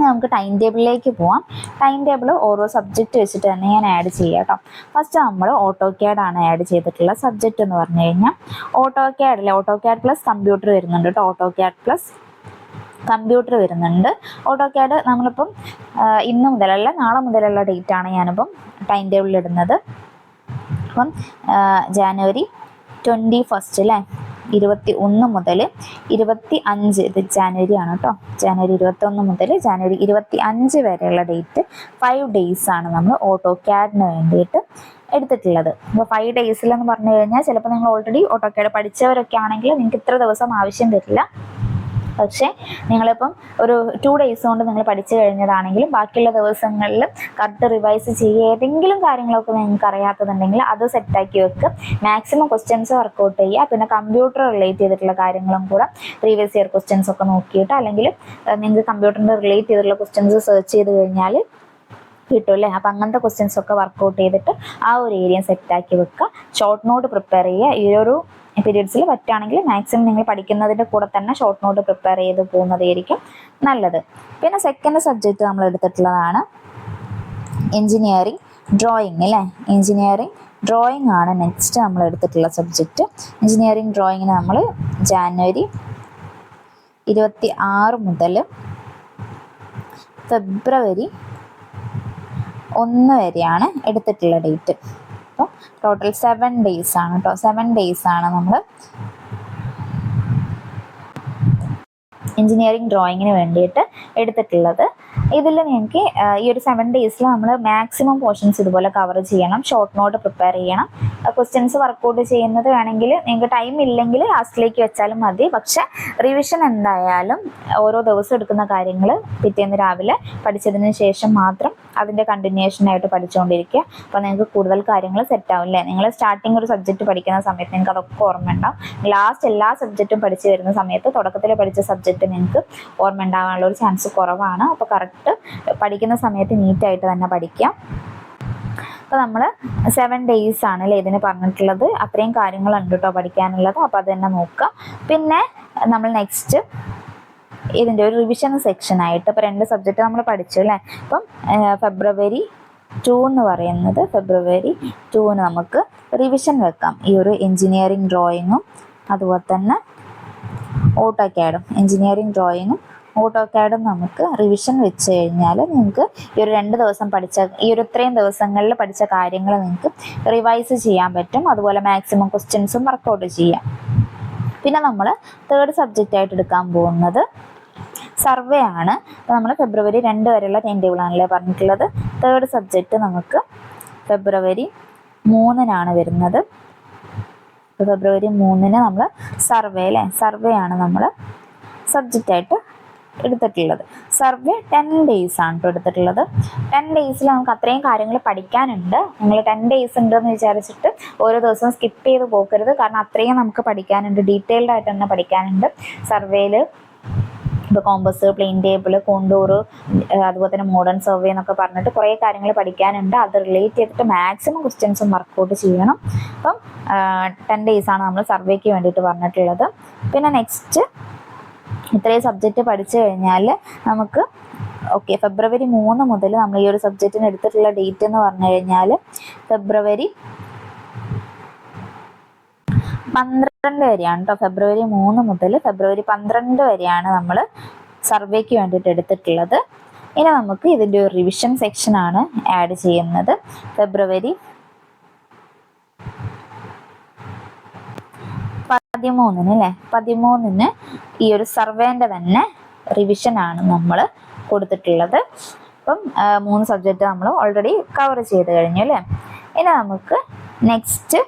നമുക്ക് ടൈം ടേബിളിലേക്ക് പോവാം. ടൈം ടേബിൾ ഓരോ സബ്ജക്റ്റ് വെച്ചിട്ട് തന്നെ ഞാൻ ആഡ് ചെയ്യാം കേട്ടോ. ഫസ്റ്റ് നമ്മൾ AutoCAD ആണ് ആഡ് ചെയ്തിട്ടുള്ള സബ്ജക്റ്റ് എന്ന് പറഞ്ഞു കഴിഞ്ഞാൽ AutoCAD പ്ലസ് കമ്പ്യൂട്ടർ വരുന്നുണ്ട് കേട്ടോ. AutoCAD പ്ലസ് കമ്പ്യൂട്ടർ വരുന്നുണ്ട്. AutoCAD നമ്മളിപ്പം ഇന്ന് മുതലല്ല നാളെ മുതലുള്ള ഡേറ്റ് ആണ് ഞാനിപ്പം ടൈം ടേബിളിൽ ഇടുന്നത്. അപ്പം ജാനുവരി 21 അല്ലേ, 21 മുതൽ 25, ഇത് ജാനുവരി ആണ് കേട്ടോ. ജാനുവരി 21 മുതൽ ജാനുവരി 25 വരെയുള്ള ഡേറ്റ് 5 ഡേയ്സ് ആണ് നമ്മൾ AutoCADന് വേണ്ടിയിട്ട് എടുത്തിട്ടുള്ളത്. അപ്പോൾ 5 ഡേയ്സിലെന്ന് പറഞ്ഞു കഴിഞ്ഞാൽ ചിലപ്പോൾ നിങ്ങൾ ഓൾറെഡി AutoCAD പഠിച്ചവരൊക്കെ ആണെങ്കിൽ നിങ്ങൾക്ക് ഇത്ര ദിവസം ആവശ്യം വരില്ല. പക്ഷേ നിങ്ങളിപ്പം ഒരു 2 ഡേയ്സ് കൊണ്ട് നിങ്ങൾ പഠിച്ചു കഴിഞ്ഞതാണെങ്കിലും ബാക്കിയുള്ള ദിവസങ്ങളിൽ കറക്റ്റ് റിവൈസ് ചെയ്യുക. ഏതെങ്കിലും കാര്യങ്ങളൊക്കെ നിങ്ങൾക്ക് അറിയാത്തതുണ്ടെങ്കിൽ അത് സെറ്റാക്കി വെക്കുക. മാക്സിമം ക്വസ്റ്റ്യൻസ് വർക്കൗട്ട് ചെയ്യുക. പിന്നെ കമ്പ്യൂട്ടർ റിലേറ്റ് ചെയ്തിട്ടുള്ള കാര്യങ്ങളും കൂടെ പ്രീവിയസ് ഇയർ ക്വസ്റ്റ്യൻസ് ഒക്കെ നോക്കിയിട്ട്, അല്ലെങ്കിൽ നിങ്ങൾക്ക് കമ്പ്യൂട്ടറിൻ്റെ റിലേറ്റ് ചെയ്തിട്ടുള്ള ക്വസ്റ്റ്യൻസ് സെർച്ച് ചെയ്ത് കഴിഞ്ഞാൽ കിട്ടും അല്ലേ. അപ്പം അങ്ങനത്തെ ക്വസ്റ്റ്യൻസ് ഒക്കെ വർക്കൗട്ട് ചെയ്തിട്ട് ആ ഒരു ഏരിയ സെറ്റാക്കി വെക്കുക. ഷോർട്ട് നോട്ട് പ്രിപ്പയർ ചെയ്യുക. ഈ ഒരു പീരീഡ്സിൽ പറ്റുകയാണെങ്കിൽ മാക്സിമം നിങ്ങൾ പഠിക്കുന്നതിൻ്റെ കൂടെ തന്നെ ഷോർട്ട് നോട്ട് പ്രിപ്പയർ ചെയ്ത് പോകുന്നതായിരിക്കും നല്ലത്. പിന്നെ സെക്കൻഡ് സബ്ജക്റ്റ് നമ്മൾ എടുത്തിട്ടുള്ളതാണ് എൻജിനീയറിംഗ് ഡ്രോയിങ് അല്ലേ. എൻജിനീയറിംഗ് ഡ്രോയിങ് ആണ് നെക്സ്റ്റ് നമ്മൾ എടുത്തിട്ടുള്ള സബ്ജക്റ്റ്. എൻജിനീയറിംഗ് ഡ്രോയിങ്ങിന് നമ്മൾ ജാനുവരി 26 മുതൽ ഫെബ്രുവരി 1 വരെയാണ് എടുത്തിട്ടുള്ള ഡേറ്റ്. അപ്പോൾ ടോട്ടൽ 7 ഡേയ്സ് ആണ് കേട്ടോ. 7 ഡേയ്സ് ആണ് നമ്മൾ എൻജിനീയറിംഗ് ഡ്രോയിങ്ങിന് വേണ്ടിയിട്ട് എടുത്തിട്ടുള്ളത്. ഇതിൽ നിങ്ങൾക്ക് ഈ ഒരു 7 ഡേയ്സിൽ നമ്മൾ മാക്സിമം പോർഷൻസ് ഇതുപോലെ കവർ ചെയ്യണം. ഷോർട്ട് നോട്ട് പ്രിപ്പയർ ചെയ്യണം. ക്വസ്റ്റ്യൻസ് വർക്കൗട്ട് ചെയ്യുന്നത് വേണമെങ്കിൽ നിങ്ങൾക്ക് ടൈം ഇല്ലെങ്കിൽ ലാസ്റ്റിലേക്ക് വെച്ചാലും മതി. പക്ഷെ റിവിഷൻ എന്തായാലും ഓരോ ദിവസം എടുക്കുന്ന കാര്യങ്ങൾ പിറ്റേന്ന് രാവിലെ പഠിച്ചതിന് ശേഷം മാത്രം അതിൻ്റെ കണ്ടിന്യൂഷനായിട്ട് പഠിച്ചുകൊണ്ടിരിക്കുക. അപ്പോൾ നിങ്ങൾക്ക് കൂടുതൽ കാര്യങ്ങൾ സെറ്റാവും അല്ലേ. നിങ്ങൾ സ്റ്റാർട്ടിങ് ഒരു സബ്ജക്റ്റ് പഠിക്കുന്ന സമയത്ത് നിങ്ങൾക്ക് അതൊക്കെ ഓർമ്മ ഉണ്ടാവും. ലാസ്റ്റ് എല്ലാ സബ്ജക്റ്റും പഠിച്ചു വരുന്ന സമയത്ത് തുടക്കത്തിൽ പഠിച്ച സബ്ജക്റ്റ് നിങ്ങൾക്ക് ഓർമ്മ ഉണ്ടാകാനുള്ള ഒരു ചാൻസ് കുറവാണ്. അപ്പോൾ കറക്റ്റ് പഠിക്കുന്ന സമയത്ത് നീറ്റായിട്ട് തന്നെ പഠിക്കാം. അപ്പോൾ നമ്മൾ 7 ഡേയ്സ് ആണല്ലേ ഇതിന് പറഞ്ഞിട്ടുള്ളത്. അത്രയും കാര്യങ്ങളുണ്ട് കേട്ടോ പഠിക്കാനുള്ളത്. അപ്പോൾ അത് തന്നെ നോക്കുക. പിന്നെ നമ്മൾ നെക്സ്റ്റ് ഇതിൻ്റെ ഒരു റിവിഷൻ സെക്ഷനായിട്ട് ഇപ്പോൾ 2 സബ്ജക്റ്റ് നമ്മൾ പഠിച്ചു അല്ലേ. അപ്പം ഫെബ്രുവരി 2 എന്ന് പറയുന്നത് ഫെബ്രുവരി 2-ന് നമുക്ക് റിവിഷൻ വെക്കാം. ഈ ഒരു എൻജിനീയറിംഗ് ഡ്രോയിങ്ങും അതുപോലെ തന്നെ AutoCAD എൻജിനീയറിംഗ് ഡ്രോയിങ്ങും AutoCAD നമുക്ക് റിവിഷൻ വെച്ച് കഴിഞ്ഞാൽ നിങ്ങൾക്ക് ഈ ഒരു 2 ദിവസം പഠിച്ച ഈ ഒരു ഇത്രയും ദിവസങ്ങളിൽ പഠിച്ച കാര്യങ്ങൾ നിങ്ങൾക്ക് റിവൈസ് ചെയ്യാൻ പറ്റും. അതുപോലെ മാക്സിമം ക്വസ്റ്റ്യൻസും വർക്കൗട്ട് ചെയ്യാം. പിന്നെ നമ്മൾ 3rd സബ്ജക്റ്റ് ആയിട്ട് എടുക്കാൻ പോകുന്നത് സർവേ ആണ്. അപ്പോൾ നമ്മൾ ഫെബ്രുവരി 2 വരെയുള്ള ടൈം ടേബിൾ ആണല്ലേ പറഞ്ഞിട്ടുള്ളത്. 3rd സബ്ജക്റ്റ് നമുക്ക് ഫെബ്രുവരി 3-നാണ് വരുന്നത്. ഫെബ്രുവരി 3-ന് നമ്മൾ സർവേ ആണ് നമ്മൾ സബ്ജക്റ്റായിട്ട് എടുത്തിട്ടുള്ളത്. സർവേ 10 ഡേയ്സ് ആണ് കേട്ടോ എടുത്തിട്ടുള്ളത്. 10 ഡേയ്സിൽ നമുക്ക് അത്രയും കാര്യങ്ങൾ പഠിക്കാനുണ്ട്. നിങ്ങൾ 10 ഡേയ്സ് ഉണ്ടെന്ന് വിചാരിച്ചിട്ട് ഓരോ ദിവസവും സ്കിപ്പ് ചെയ്ത് പോകരുത്. കാരണം അത്രയും നമുക്ക് പഠിക്കാനുണ്ട്, ഡീറ്റെയിൽഡ് ആയിട്ട് തന്നെ പഠിക്കാനുണ്ട്. സർവേയിൽ ഇപ്പോൾ കോമ്പസ്, പ്ലെയിൻ ടേബിൾ, കോണ്ടൂർ, അതുപോലെ തന്നെ മോഡേൺ സർവേ എന്നൊക്കെ പറഞ്ഞിട്ട് കുറേ കാര്യങ്ങൾ പഠിക്കാനുണ്ട്. അത് റിലേറ്റ് ചെയ്തിട്ട് മാക്സിമം ക്വസ്റ്റ്യൻസും വർക്കൗട്ട് ചെയ്യണം. അപ്പം 10 ഡേയ്സ് ആണ് നമ്മൾ സർവേക്ക് വേണ്ടിയിട്ട് പറഞ്ഞിട്ടുള്ളത്. പിന്നെ നെക്സ്റ്റ് ഇത്രയും സബ്ജക്റ്റ് പഠിച്ചു കഴിഞ്ഞാൽ നമുക്ക് ഫെബ്രുവരി 3 മുതൽ നമ്മൾ ഈ ഒരു സബ്ജക്റ്റിന് എടുത്തിട്ടുള്ള ഡേറ്റ് എന്ന് പറഞ്ഞു കഴിഞ്ഞാൽ ഫെബ്രുവരി 12 വരെയാണ് കേട്ടോ. ഫെബ്രുവരി 3 മുതൽ ഫെബ്രുവരി 12 വരെയാണ് നമ്മൾ സർവേക്ക് വേണ്ടിയിട്ട് എടുത്തിട്ടുള്ളത്. ഇനി നമുക്ക് ഇതിൻ്റെ ഒരു റിവിഷൻ സെക്ഷനാണ് ആഡ് ചെയ്യുന്നത്. ഫെബ്രുവരി 13 ഈ ഒരു സർവേൻ്റെ തന്നെ റിവിഷനാണ് നമ്മൾ കൊടുത്തിട്ടുള്ളത്. അപ്പം 3 സബ്ജക്റ്റ് നമ്മൾ ഓൾറെഡി കവർ ചെയ്ത് കഴിഞ്ഞു അല്ലേ. ഇനി നമുക്ക് നെക്സ്റ്റ്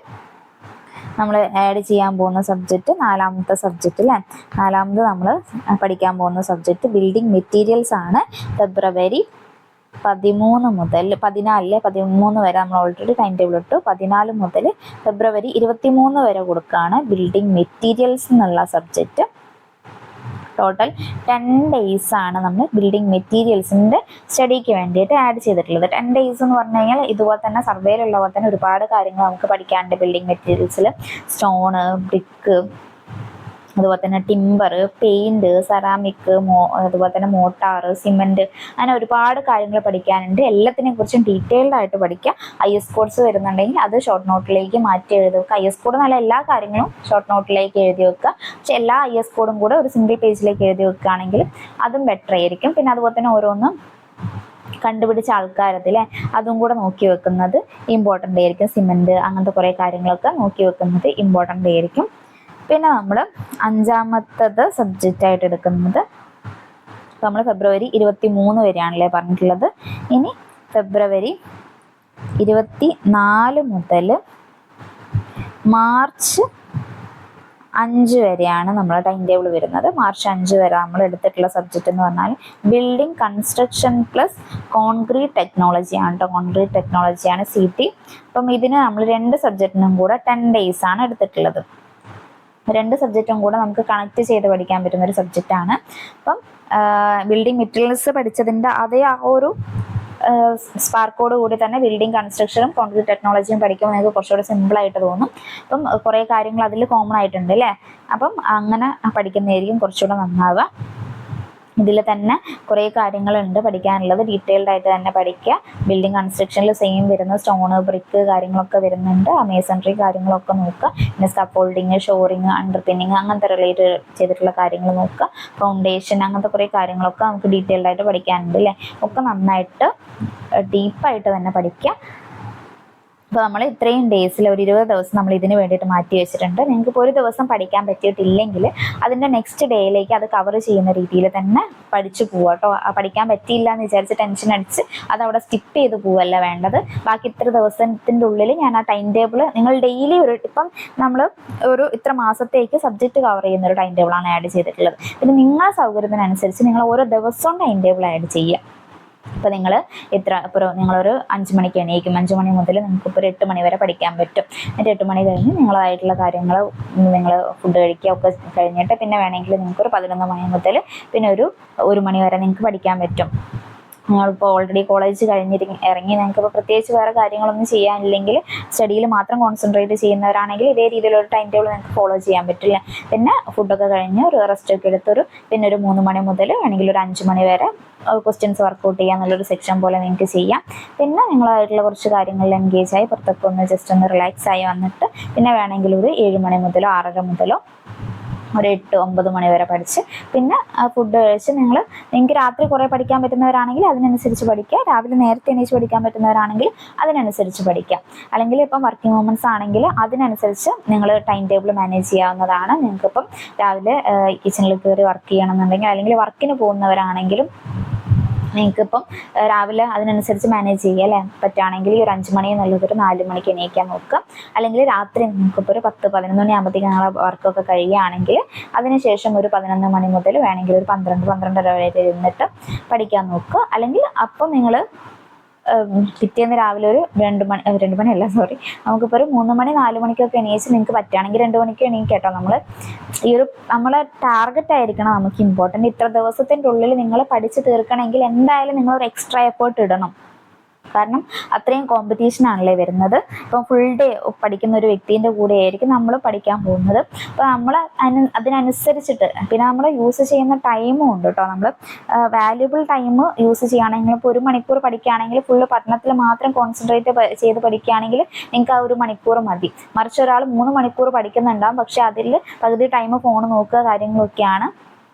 നമ്മൾ ആഡ് ചെയ്യാൻ പോകുന്ന സബ്ജക്റ്റ് 4ാമത്തെ സബ്ജക്റ്റ് അല്ലേ. 4ാമത് നമ്മൾ പഠിക്കാൻ പോകുന്ന സബ്ജക്റ്റ് ബിൽഡിംഗ് മെറ്റീരിയൽസ് ആണ്. ഫെബ്രുവരി 13 മുതൽ 13 വരെ നമ്മൾ ഓൾറെഡി ടൈം ടേബിൾ ഇട്ടു. 14 മുതൽ ഫെബ്രുവരി 23 വരെ കൊടുക്കുകയാണ് ബിൽഡിംഗ് മെറ്റീരിയൽസ് എന്നുള്ള സബ്ജക്റ്റ്. ടോട്ടൽ 10 ഡേയ്സ് ആണ് നമ്മൾ ബിൽഡിംഗ് മെറ്റീരിയൽസിൻ്റെ സ്റ്റഡിക്ക് വേണ്ടിയിട്ട് ആഡ് ചെയ്തിട്ടുള്ളത്. 10 ഡേയ്സ് എന്ന് പറഞ്ഞു കഴിഞ്ഞാൽ ഇതുപോലെ തന്നെ സർവേയിലുള്ള പോലെ തന്നെ ഒരുപാട് കാര്യങ്ങൾ നമുക്ക് പഠിക്കാനുണ്ട്. ബിൽഡിംഗ് മെറ്റീരിയൽസിൽ സ്റ്റോണ്, ബ്രിക്ക്, അതുപോലെ തന്നെ ടിമ്പർ, പെയിൻറ്, സെറാമിക്, അതുപോലെ തന്നെ മോട്ടാർ, സിമെൻറ്റ്, അങ്ങനെ ഒരുപാട് കാര്യങ്ങൾ പഠിക്കാനുണ്ട്. എല്ലാത്തിനെ കുറിച്ചും ഡീറ്റെയിൽഡ് ആയിട്ട് പഠിക്കുക. IS കോഡ്സ് വരുന്നുണ്ടെങ്കിൽ അത് ഷോർട്ട് നോട്ടിലേക്ക് മാറ്റി എഴുതി വെക്കുക. IS കോഡ് നല്ല എല്ലാ കാര്യങ്ങളും ഷോർട്ട് നോട്ടിലേക്ക് എഴുതി വെക്കുക. പക്ഷെ എല്ലാ IS കോഡും കൂടെ ഒരു സിംഗിൾ പേജിലേക്ക് എഴുതി വെക്കുകയാണെങ്കിൽ അതും ബെറ്റർ ആയിരിക്കും. പിന്നെ അതുപോലെ തന്നെ ഓരോന്നും കണ്ടുപിടിച്ച ആൾക്കാരത്തിലെ അതും കൂടെ നോക്കി വെക്കുന്നത് ഇമ്പോർട്ടൻ്റ് ആയിരിക്കും. സിമെൻറ്റ് അങ്ങനത്തെ കുറേ കാര്യങ്ങളൊക്കെ നോക്കി വെക്കുന്നത് ഇമ്പോർട്ടൻ്റ് ആയിരിക്കും. പിന്നെ നമ്മൾ 5ാമത്തത് സബ്ജക്റ്റ് ആയിട്ട് എടുക്കുന്നത് നമ്മൾ ഫെബ്രുവരി 23 വരെയാണല്ലേ പറഞ്ഞിട്ടുള്ളത്. ഇനി ഫെബ്രുവരി 24 മുതൽ മാർച്ച് 5 വരെയാണ് നമ്മൾ ടൈം ടേബിൾ വരുന്നത്. മാർച്ച് 5 വരെ നമ്മൾ എടുത്തിട്ടുള്ള സബ്ജക്റ്റ് എന്ന് പറഞ്ഞാൽ ബിൽഡിംഗ് കൺസ്ട്രക്ഷൻ പ്ലസ് കോൺക്രീറ്റ് ടെക്നോളജിയാണ് കേട്ടോ. കോൺക്രീറ്റ് ടെക്നോളജിയാണ് CT. അപ്പം ഇതിന് നമ്മൾ 2 സബ്ജക്റ്റിനും കൂടെ 10 ഡേയ്സ് ആണ് എടുത്തിട്ടുള്ളത്. 2 സബ്ജക്റ്റും കൂടെ നമുക്ക് കണക്ട് ചെയ്ത് പഠിക്കാൻ പറ്റുന്ന ഒരു സബ്ജക്റ്റാണ്. അപ്പം ബിൽഡിംഗ് മെറ്റീരിയൽസ് പഠിച്ചതിൻ്റെ അതേ ആ ഒരു സ്പാർക്കോട് കൂടി തന്നെ ബിൽഡിംഗ് കൺസ്ട്രക്ഷനും കോൺക്രീറ്റ് ടെക്നോളജിയും പഠിക്കുമ്പോൾ നിങ്ങൾക്ക് കുറച്ചുകൂടെ സിമ്പിളായിട്ട് തോന്നും. അപ്പം കുറേ കാര്യങ്ങൾ അതിൽ കോമൺ ആയിട്ടുണ്ട് അല്ലേ. അപ്പം അങ്ങനെ പഠിക്കുന്നതായിരിക്കും കുറച്ചുകൂടെ നന്നാവുക. ഇതിൽ തന്നെ കുറേ കാര്യങ്ങളുണ്ട് പഠിക്കാനുള്ളത്. ഡീറ്റെയിൽഡ് ആയിട്ട് തന്നെ പഠിക്കുക. ബിൽഡിംഗ് കൺസ്ട്രക്ഷനിൽ സെയിം വരുന്ന സ്റ്റോണ്, ബ്രിക്ക് കാര്യങ്ങളൊക്കെ വരുന്നുണ്ട്. മേസൺട്രി കാര്യങ്ങളൊക്കെ നോക്കുക. പിന്നെ സ്കഫോൾഡിങ്, ഷോറിങ്, അണ്ടർപിന്നിങ് അങ്ങനത്തെ റിലേറ്റ് ചെയ്തിട്ടുള്ള കാര്യങ്ങൾ നോക്കുക. ഫൗണ്ടേഷൻ അങ്ങനത്തെ കുറേ കാര്യങ്ങളൊക്കെ നമുക്ക് ഡീറ്റെയിൽഡ് ആയിട്ട് പഠിക്കാനുണ്ട് അല്ലേ. ഒക്കെ നന്നായിട്ട് ഡീപ്പായിട്ട് തന്നെ പഠിക്കുക. അപ്പോൾ നമ്മൾ ഇത്രയും ഡേയ്സിൽ ഒരു 20 ദിവസം നമ്മൾ ഇതിന് വേണ്ടിയിട്ട് മാറ്റി വെച്ചിട്ടുണ്ട്. നിങ്ങൾക്ക് ഇപ്പോൾ ഒരു ദിവസം പഠിക്കാൻ പറ്റിയിട്ടില്ലെങ്കിൽ അതിൻ്റെ നെക്സ്റ്റ് ഡേയിലേക്ക് അത് കവർ ചെയ്യുന്ന രീതിയിൽ തന്നെ പഠിച്ചു പോവുക കേട്ടോ. പഠിക്കാൻ പറ്റിയില്ല എന്ന് വിചാരിച്ച് ടെൻഷൻ അടിച്ച് അതവിടെ സ്കിപ്പ് ചെയ്ത് പോവല്ല വേണ്ടത്. ബാക്കി ഇത്ര ദിവസത്തിൻ്റെ ഉള്ളിൽ ഞാൻ ആ ടൈം ടേബിൾ നിങ്ങൾ ഡെയിലി ഇപ്പം നമ്മൾ ഒരു ഇത്ര മാസത്തേക്ക് സബ്ജക്റ്റ് കവർ ചെയ്യുന്ന ഒരു ടൈം ടേബിളാണ് ആഡ് ചെയ്തിട്ടുള്ളത്. പിന്നെ നിങ്ങളുടെ സൗകര്യത്തിനനുസരിച്ച് നിങ്ങൾ ഓരോ ദിവസവും ടൈം ടേബിൾ ആഡ് ചെയ്യുക. ഇപ്പോൾ നിങ്ങൾ നിങ്ങളൊരു 5 മണിക്ക് എണീക്കും. 5 മണി മുതൽ നിങ്ങൾക്കിപ്പോൾ ഒരു 8 മണി വരെ പഠിക്കാൻ പറ്റും. എന്നിട്ട് 8 മണി കഴിഞ്ഞ് നിങ്ങളായിട്ടുള്ള കാര്യങ്ങൾ നിങ്ങൾ ഫുഡ് കഴിക്കുക ഒക്കെ കഴിഞ്ഞിട്ട് പിന്നെ വേണമെങ്കിൽ നിങ്ങൾക്കൊരു 11 മണി മുതൽ പിന്നെ ഒരു 1 മണി വരെ നിങ്ങൾക്ക് പഠിക്കാൻ പറ്റും. നിങ്ങളിപ്പോൾ ഓൾറെഡി കോളേജ് ഇറങ്ങി നിങ്ങൾക്കിപ്പോൾ പ്രത്യേകിച്ച് വേറെ കാര്യങ്ങളൊന്നും ചെയ്യാനില്ലെങ്കിൽ സ്റ്റഡിയിൽ മാത്രം കോൺസെൻട്രേറ്റ് ചെയ്യുന്നവരാണെങ്കിൽ ഇതേ രീതിയിലൊരു ടൈം ടേബിൾ നിങ്ങൾക്ക് ഫോളോ ചെയ്യാൻ പറ്റില്ല. പിന്നെ ഫുഡൊക്കെ കഴിഞ്ഞ് ഒരു റെസ്റ്റൊക്കെ എടുത്തൊരു പിന്നെ ഒരു 3 മണി മുതൽ വേണമെങ്കിൽ ഒരു 5 മണി വരെ ക്വസ്റ്റ്യൻസ് വർക്കൗട്ട് ചെയ്യുക എന്നുള്ളൊരു സെക്ഷൻ പോലെ നിങ്ങൾക്ക് ചെയ്യാം. പിന്നെ നിങ്ങളായിട്ടുള്ള കുറച്ച് കാര്യങ്ങളിൽ എൻഗേജ് ആയി പുറത്തൊക്കെ ഒന്ന് ജസ്റ്റ് ഒന്ന് റിലാക്സ് ആയി വന്നിട്ട് പിന്നെ വേണമെങ്കിൽ ഒരു 7 മണി മുതലോ 6:30 മുതലോ ഒരു 8-9 മണി വരെ പഠിച്ച് പിന്നെ ഫുഡ് കഴിച്ച് നിങ്ങൾക്ക് രാത്രി കുറേ പഠിക്കാൻ പറ്റുന്നവരാണെങ്കിൽ അതിനനുസരിച്ച് പഠിക്കുക. രാവിലെ നേരത്തെ എണീച്ച് പഠിക്കാൻ പറ്റുന്നവരാണെങ്കിൽ അതിനനുസരിച്ച് പഠിക്കുക. അല്ലെങ്കിൽ ഇപ്പം വർക്കിംഗ് വുമൻസ് ആണെങ്കിൽ അതിനനുസരിച്ച് നിങ്ങൾ ടൈം ടേബിൾ മാനേജ് ചെയ്യാവുന്നതാണ്. നിങ്ങൾക്കിപ്പം രാവിലെ കിച്ചണിൽ കയറി വർക്ക് ചെയ്യണമെന്നുണ്ടെങ്കിൽ അല്ലെങ്കിൽ വർക്കിന് പോകുന്നവരാണെങ്കിലും നിങ്ങൾക്കിപ്പം രാവിലെ അതിനനുസരിച്ച് മാനേജ് ചെയ്യുക അല്ലേ. പറ്റുകയാണെങ്കിൽ ഒരു 5 മണി എന്നുള്ളത് ഒരു 4 മണിക്ക് എണീക്കാൻ നോക്കുക. അല്ലെങ്കിൽ രാത്രി നിങ്ങൾക്കിപ്പോൾ ഒരു 10-11 മണി ആകുമ്പോഴത്തേക്കും ഞങ്ങളെ വർക്കൊക്കെ കഴിയുകയാണെങ്കിൽ അതിനുശേഷം ഒരു 11 മണി മുതൽ വേണമെങ്കിൽ ഒരു 12-12:30 വരെ ഇരുന്നിട്ട് പഠിക്കാൻ നോക്കുക. അല്ലെങ്കിൽ അപ്പം നിങ്ങൾ പിറ്റേന്ന് രാവിലെ ഒരു 2 മണിയല്ല സോറി, നമുക്കിപ്പോൾ ഒരു 3 മണി 4 മണിക്കൊക്കെ എണീച്ച് നിങ്ങൾക്ക് പറ്റുകയാണെങ്കിൽ 2 മണിക്ക് എണീക്കുക കേട്ടോ. നമ്മളെ ടാർഗറ്റ് ആയിരിക്കണം നമുക്ക് ഇമ്പോർട്ടൻറ്റ്. ഇത്ര ദിവസത്തിൻ്റെ ഉള്ളിൽ നിങ്ങൾ പഠിച്ച് തീർക്കണമെങ്കിൽ എന്തായാലും നിങ്ങളൊരു എക്സ്ട്രാ എഫേർട്ട് ഇടണം. കാരണം അത്രയും കോമ്പറ്റീഷൻ ആണല്ലേ വരുന്നത്. ഇപ്പം ഫുൾ ഡേ പഠിക്കുന്ന ഒരു വ്യക്തിൻ്റെ കൂടെ ആയിരിക്കും നമ്മൾ പഠിക്കാൻ പോകുന്നത്. അപ്പോൾ നമ്മൾ അതിനനുസരിച്ചിട്ട് പിന്നെ നമ്മൾ യൂസ് ചെയ്യുന്ന ടൈമും ഉണ്ട് കേട്ടോ. നമ്മൾ വാല്യുബിൾ ടൈം യൂസ് ചെയ്യുകയാണെങ്കിൽ ഇപ്പോൾ 1 മണിക്കൂർ പഠിക്കുകയാണെങ്കിൽ ഫുള്ള് പഠനത്തിൽ മാത്രം കോൺസെൻട്രേറ്റ് ചെയ്ത് പഠിക്കുകയാണെങ്കിൽ നിങ്ങൾക്ക് ആ 1 മണിക്കൂർ മതി. മറിച്ച് ഒരാൾ 3 മണിക്കൂർ പഠിക്കുന്നുണ്ടാകും, പക്ഷെ അതിൽ പകുതി ടൈം ഫോൺ നോക്കുക കാര്യങ്ങളൊക്കെയാണ്.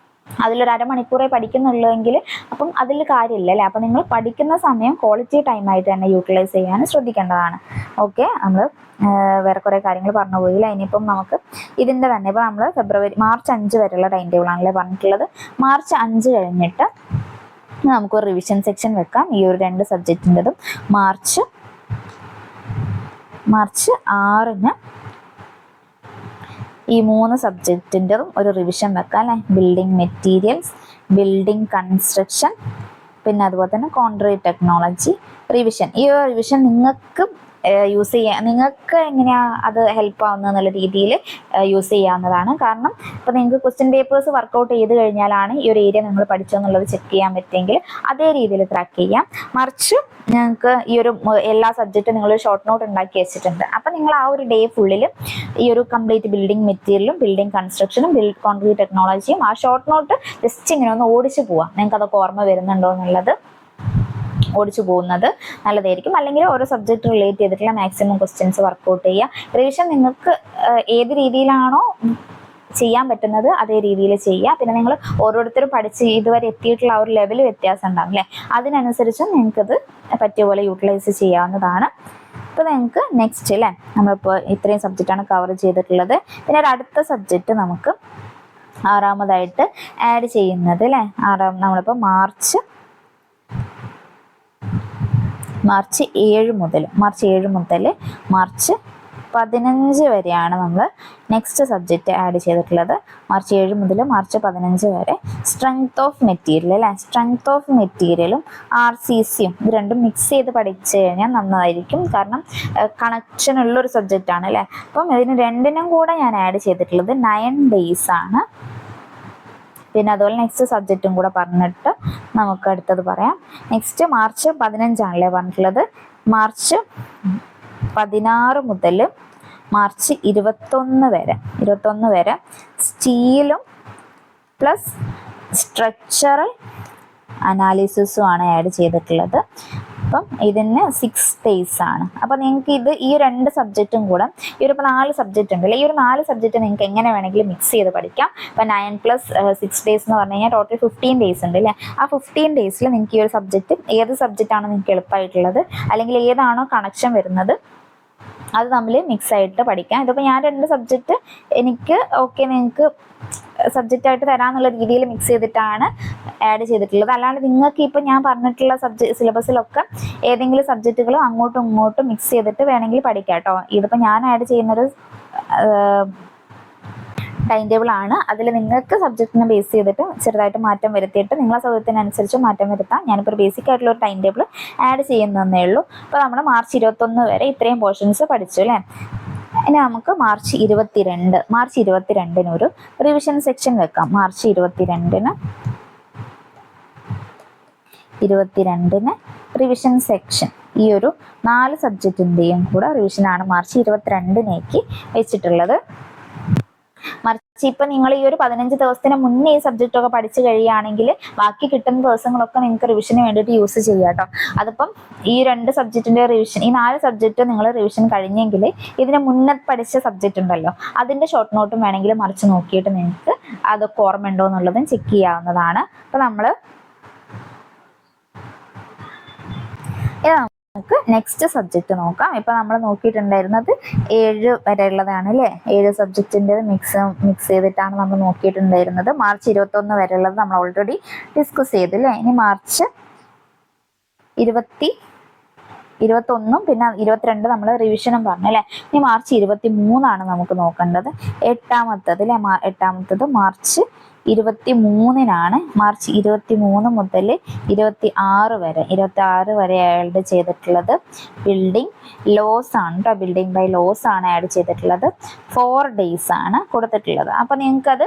അതിലൊരു അരമണിക്കൂറേ പഠിക്കുന്നുള്ളെങ്കിൽ അപ്പം അതിൽ കാര്യമില്ല അല്ലേ. അപ്പം നിങ്ങൾ പഠിക്കുന്ന സമയം ക്വാളിറ്റി ടൈമായിട്ട് തന്നെ യൂട്ടിലൈസ് ചെയ്യാൻ ശ്രദ്ധിക്കേണ്ടതാണ്. ഓക്കെ, നമ്മൾ വേറെ കുറേ കാര്യങ്ങൾ പറഞ്ഞു പോയില്ല. ഇനിയിപ്പം നമുക്ക് ഇതിൻ്റെ തന്നെ ഇപ്പോൾ നമ്മൾ മാർച്ച് 5 വരെയുള്ള ടൈം ടേബിളാണല്ലേ പറഞ്ഞിട്ടുള്ളത്. മാർച്ച് 5 കഴിഞ്ഞിട്ട് നമുക്കൊരു റിവിഷൻ സെക്ഷൻ വെക്കാം. ഈ ഒരു 2 സബ്ജക്റ്റിൻ്റെതും മാർച്ച് 6-ന് ഈ 3 സബ്ജക്റ്റിൻ്റെതും ഒരു റിവിഷൻ വെക്കാം അല്ലേ. ബിൽഡിംഗ് മെറ്റീരിയൽസ്, ബിൽഡിംഗ് കൺസ്ട്രക്ഷൻ, പിന്നെ അതുപോലെ തന്നെ കോൺക്രീറ്റ് ടെക്നോളജി റിവിഷൻ. ഈ ഒരു റിവിഷൻ നിങ്ങൾക്ക് യൂസ് ചെയ്യാൻ, നിങ്ങൾക്ക് എങ്ങനെയാണ് അത് ഹെൽപ്പ് ആവുന്നത് എന്നുള്ള രീതിയിൽ യൂസ് ചെയ്യാവുന്നതാണ്. കാരണം ഇപ്പോൾ നിങ്ങൾക്ക് ക്വസ്റ്റ്യൻ പേപ്പേഴ്സ് വർക്കൗട്ട് ചെയ്ത് കഴിഞ്ഞാലാണ് ഈ ഒരു ഏരിയ നിങ്ങൾ പഠിച്ചെന്നുള്ളത് ചെക്ക് ചെയ്യാൻ പറ്റുമെങ്കിൽ അതേ രീതിയിൽ ട്രാക്ക് ചെയ്യാം. മറിച്ച് ഞങ്ങൾക്ക് ഈ ഒരു എല്ലാ സബ്ജക്റ്റും നിങ്ങൾ ഷോർട്ട് നോട്ട് ഉണ്ടാക്കി വെച്ചിട്ടുണ്ട്. അപ്പം നിങ്ങൾ ആ ഒരു ഡേ ഫുള്ളിൽ ഈ ഒരു കംപ്ലീറ്റ് ബിൽഡിംഗ് മെറ്റീരിയലും ബിൽഡിംഗ് കൺസ്ട്രക്ഷനും കോൺക്രീറ്റ് ടെക്നോളജിയും ആ ഷോർട്ട് നോട്ട് ജസ്റ്റ് ഇങ്ങനെ ഒന്ന് ഓടിച്ച് പോവാം. നിങ്ങൾക്ക് അതൊക്കെ ഓർമ്മ വരുന്നുണ്ടോ എന്നുള്ളത് ഓടിച്ചു പോകുന്നത് നല്ലതായിരിക്കും. അല്ലെങ്കിൽ ഓരോ സബ്ജക്റ്റ് റിലേറ്റ് ചെയ്തിട്ടുള്ള മാക്സിമം ക്വസ്റ്റ്യൻസ് വർക്കൗട്ട് ചെയ്യുക. റിവിഷൻ നിങ്ങൾക്ക് ഏത് രീതിയിലാണോ ചെയ്യാൻ പറ്റുന്നത് അതേ രീതിയിൽ ചെയ്യുക. പിന്നെ നിങ്ങൾ ഓരോരുത്തരും പഠിച്ച് ഇതുവരെ എത്തിയിട്ടുള്ള ആ ഒരു ലെവൽ വ്യത്യാസം ഉണ്ടാകും അല്ലേ. അതിനനുസരിച്ച് നിങ്ങൾക്കത് പറ്റിയ പോലെ യൂട്ടിലൈസ് ചെയ്യാവുന്നതാണ്. ഇപ്പോൾ നിങ്ങൾക്ക് നെക്സ്റ്റ് അല്ലേ, നമ്മളിപ്പോൾ ഇത്രയും സബ്ജക്റ്റാണ് കവർ ചെയ്തിട്ടുള്ളത്. പിന്നെ ഒരു അടുത്ത സബ്ജക്റ്റ് നമുക്ക് 6-മതായിട്ട് ആഡ് ചെയ്യുന്നത് അല്ലേ. നമ്മളിപ്പോൾ മാർച്ച് 7 മുതൽ മാർച്ച് 15 വരെയാണ് നമ്മൾ നെക്സ്റ്റ് സബ്ജക്റ്റ് ആഡ് ചെയ്തിട്ടുള്ളത്. മാർച്ച് 7 മുതൽ മാർച്ച് 15 വരെ സ്ട്രെങ്ത് ഓഫ് മെറ്റീരിയൽ അല്ലേ. സ്ട്രെങ്ത് ഓഫ് മെറ്റീരിയലും RCCയും ഇത് രണ്ടും മിക്സ് ചെയ്ത് പഠിച്ചു കഴിഞ്ഞാൽ നന്നായിരിക്കും. കാരണം കണക്ഷൻ ഉള്ളൊരു സബ്ജക്റ്റാണ് അല്ലേ. അപ്പം ഇതിന് രണ്ടിനും കൂടെ ഞാൻ ആഡ് ചെയ്തിട്ടുള്ളത് 9 days ആണ്. പിന്നെ അതുപോലെ നെക്സ്റ്റ് സബ്ജക്റ്റും കൂടെ പറഞ്ഞിട്ട് നമുക്ക് അടുത്തത് പറയാം. നെക്സ്റ്റ് മാർച്ച് 15 പറഞ്ഞിട്ടുള്ളത്. മാർച്ച് 16 മുതൽ മാർച്ച് 21 വരെ സ്റ്റീലും പ്ലസ് സ്ട്രക്ചറൽ അനാലിസിസും ആണ് ആഡ് ചെയ്തിട്ടുള്ളത്. അപ്പം ഇതിന് 6 days ആണ്. അപ്പം നിങ്ങൾക്ക് ഈ 2 സബ്ജക്റ്റും കൂടെ ഈ ഒരു 4 സബ്ജക്റ്റ് ഉണ്ടല്ലേ, ഈ ഒരു 4 സബ്ജക്റ്റ് നിങ്ങൾക്ക് എങ്ങനെ വേണമെങ്കിലും മിക്സ് ചെയ്ത് പഠിക്കാം. അപ്പം 9 + 6 days എന്ന് പറഞ്ഞു കഴിഞ്ഞാൽ ടോട്ടൽ 15 days ഉണ്ട് അല്ലേ. ആ 15 daysൽ നിങ്ങൾക്ക് ഈ ഒരു സബ്ജക്റ്റ് ഏത് സബ്ജക്റ്റാണോ നിങ്ങൾക്ക് എളുപ്പമായിട്ടുള്ളത് അല്ലെങ്കിൽ ഏതാണോ കണക്ഷൻ വരുന്നത് അത് തമ്മിൽ മിക്സ് ആയിട്ട് പഠിക്കാം. ഇതിപ്പോൾ ഞാൻ 2 സബ്ജക്റ്റ് എനിക്ക് നിങ്ങൾക്ക് സബ്ജക്റ്റായിട്ട് തരാമെന്നുള്ള രീതിയിൽ മിക്സ് ചെയ്തിട്ടാണ് ആഡ് ചെയ്തിട്ടുള്ളത്. അല്ലാണ്ട് നിങ്ങൾക്ക് ഇപ്പം ഞാൻ പറഞ്ഞിട്ടുള്ള സിലബസിലൊക്കെ ഏതെങ്കിലും സബ്ജക്റ്റുകൾ അങ്ങോട്ടും ഇങ്ങോട്ടും മിക്സ് ചെയ്തിട്ട് വേണമെങ്കിൽ പഠിക്കാം കേട്ടോ. ഇതിപ്പോൾ ഞാൻ ആഡ് ചെയ്യുന്നൊരു ടൈം ടേബിൾ ആണ്. അതിൽ നിങ്ങൾക്ക് സബ്ജക്റ്റിനെ ബേസ് ചെയ്തിട്ട് ചെറുതായിട്ട് മാറ്റം വരുത്തിയിട്ട് നിങ്ങളെ സൗകര്യത്തിനനുസരിച്ച് മാറ്റം വരുത്താം. ഞാനിപ്പോൾ ഒരു ബേസിക് ആയിട്ടുള്ള ഒരു ടൈം ടേബിൾ ആഡ് ചെയ്യുന്നതേ ഉള്ളൂ. അപ്പോൾ നമ്മൾ മാർച്ച് 21 വരെ ഇത്രയും പോർഷൻസ് പഠിച്ചു അല്ലേ. ഇനി നമുക്ക് മാർച്ച് 22 ഒരു റിവിഷൻ സെക്ഷൻ വെക്കാം. March 22 revision section. ഈ ഒരു 4 സബ്ജക്റ്റിൻ്റെയും കൂടെ റിവിഷനാണ് മാർച്ച് 22 വെച്ചിട്ടുള്ളത്. മറിച്ച് ഇപ്പം നിങ്ങൾ ഈ ഒരു 15 ദിവസത്തിന് മുന്നേ ഈ സബ്ജക്റ്റൊക്കെ പഠിച്ചു കഴിയുകയാണെങ്കിൽ ബാക്കി കിട്ടുന്ന ദിവസങ്ങളൊക്കെ നിങ്ങൾക്ക് റിവിഷന് വേണ്ടിയിട്ട് യൂസ് ചെയ്യാം കേട്ടോ. അതിപ്പം ഈ 2 സബ്ജക്റ്റിൻ്റെ റിവിഷൻ, ഈ 4 സബ്ജക്റ്റ് നിങ്ങൾ റിവിഷൻ കഴിഞ്ഞെങ്കിൽ ഇതിന് മുന്നേ പഠിച്ച സബ്ജക്റ്റ് ഉണ്ടല്ലോ അതിൻ്റെ ഷോർട്ട് നോട്ടും വേണമെങ്കിൽ മറിച്ച് നോക്കിയിട്ട് നിങ്ങൾക്ക് അതൊക്കെ ഓർമ്മ ഉണ്ടോ എന്നുള്ളതും ചെക്ക് ചെയ്യാവുന്നതാണ്. അപ്പോൾ നമുക്ക് നെക്സ്റ്റ് സബ്ജക്റ്റ് നോക്കാം. ഇപ്പം നമ്മൾ നോക്കിയിട്ടുണ്ടായിരുന്നത് 7 വരെയുള്ളതാണ് അല്ലേ. 7 സബ്ജക്റ്റിൻ്റെ മിക്സ് ചെയ്തിട്ടാണ് നമ്മൾ നോക്കിയിട്ടുണ്ടായിരുന്നത്. മാർച്ച് 21 വരെയുള്ളത് നമ്മൾ ഓൾറെഡി ഡിസ്കസ് ചെയ്തു അല്ലേ. ഇനി മാർച്ച് 21 പിന്നെ 22 നമ്മൾ റിവിഷനും പറഞ്ഞു അല്ലേ. ഇനി മാർച്ച് 23 നമുക്ക് നോക്കേണ്ടത്. എട്ടാമത്തത് മാർച്ച് 23 മാർച്ച് 23 മുതൽ 26 വരെ ആഡ് ചെയ്തിട്ടുള്ളത് ബിൽഡിംഗ് ലോസ് ആണ് കേട്ടോ. ബിൽഡിംഗ് ബൈ ലോസ് ആണ് ആഡ് ചെയ്തിട്ടുള്ളത്. 4 days ആണ് കൊടുത്തിട്ടുള്ളത്. അപ്പം നിങ്ങൾക്കത്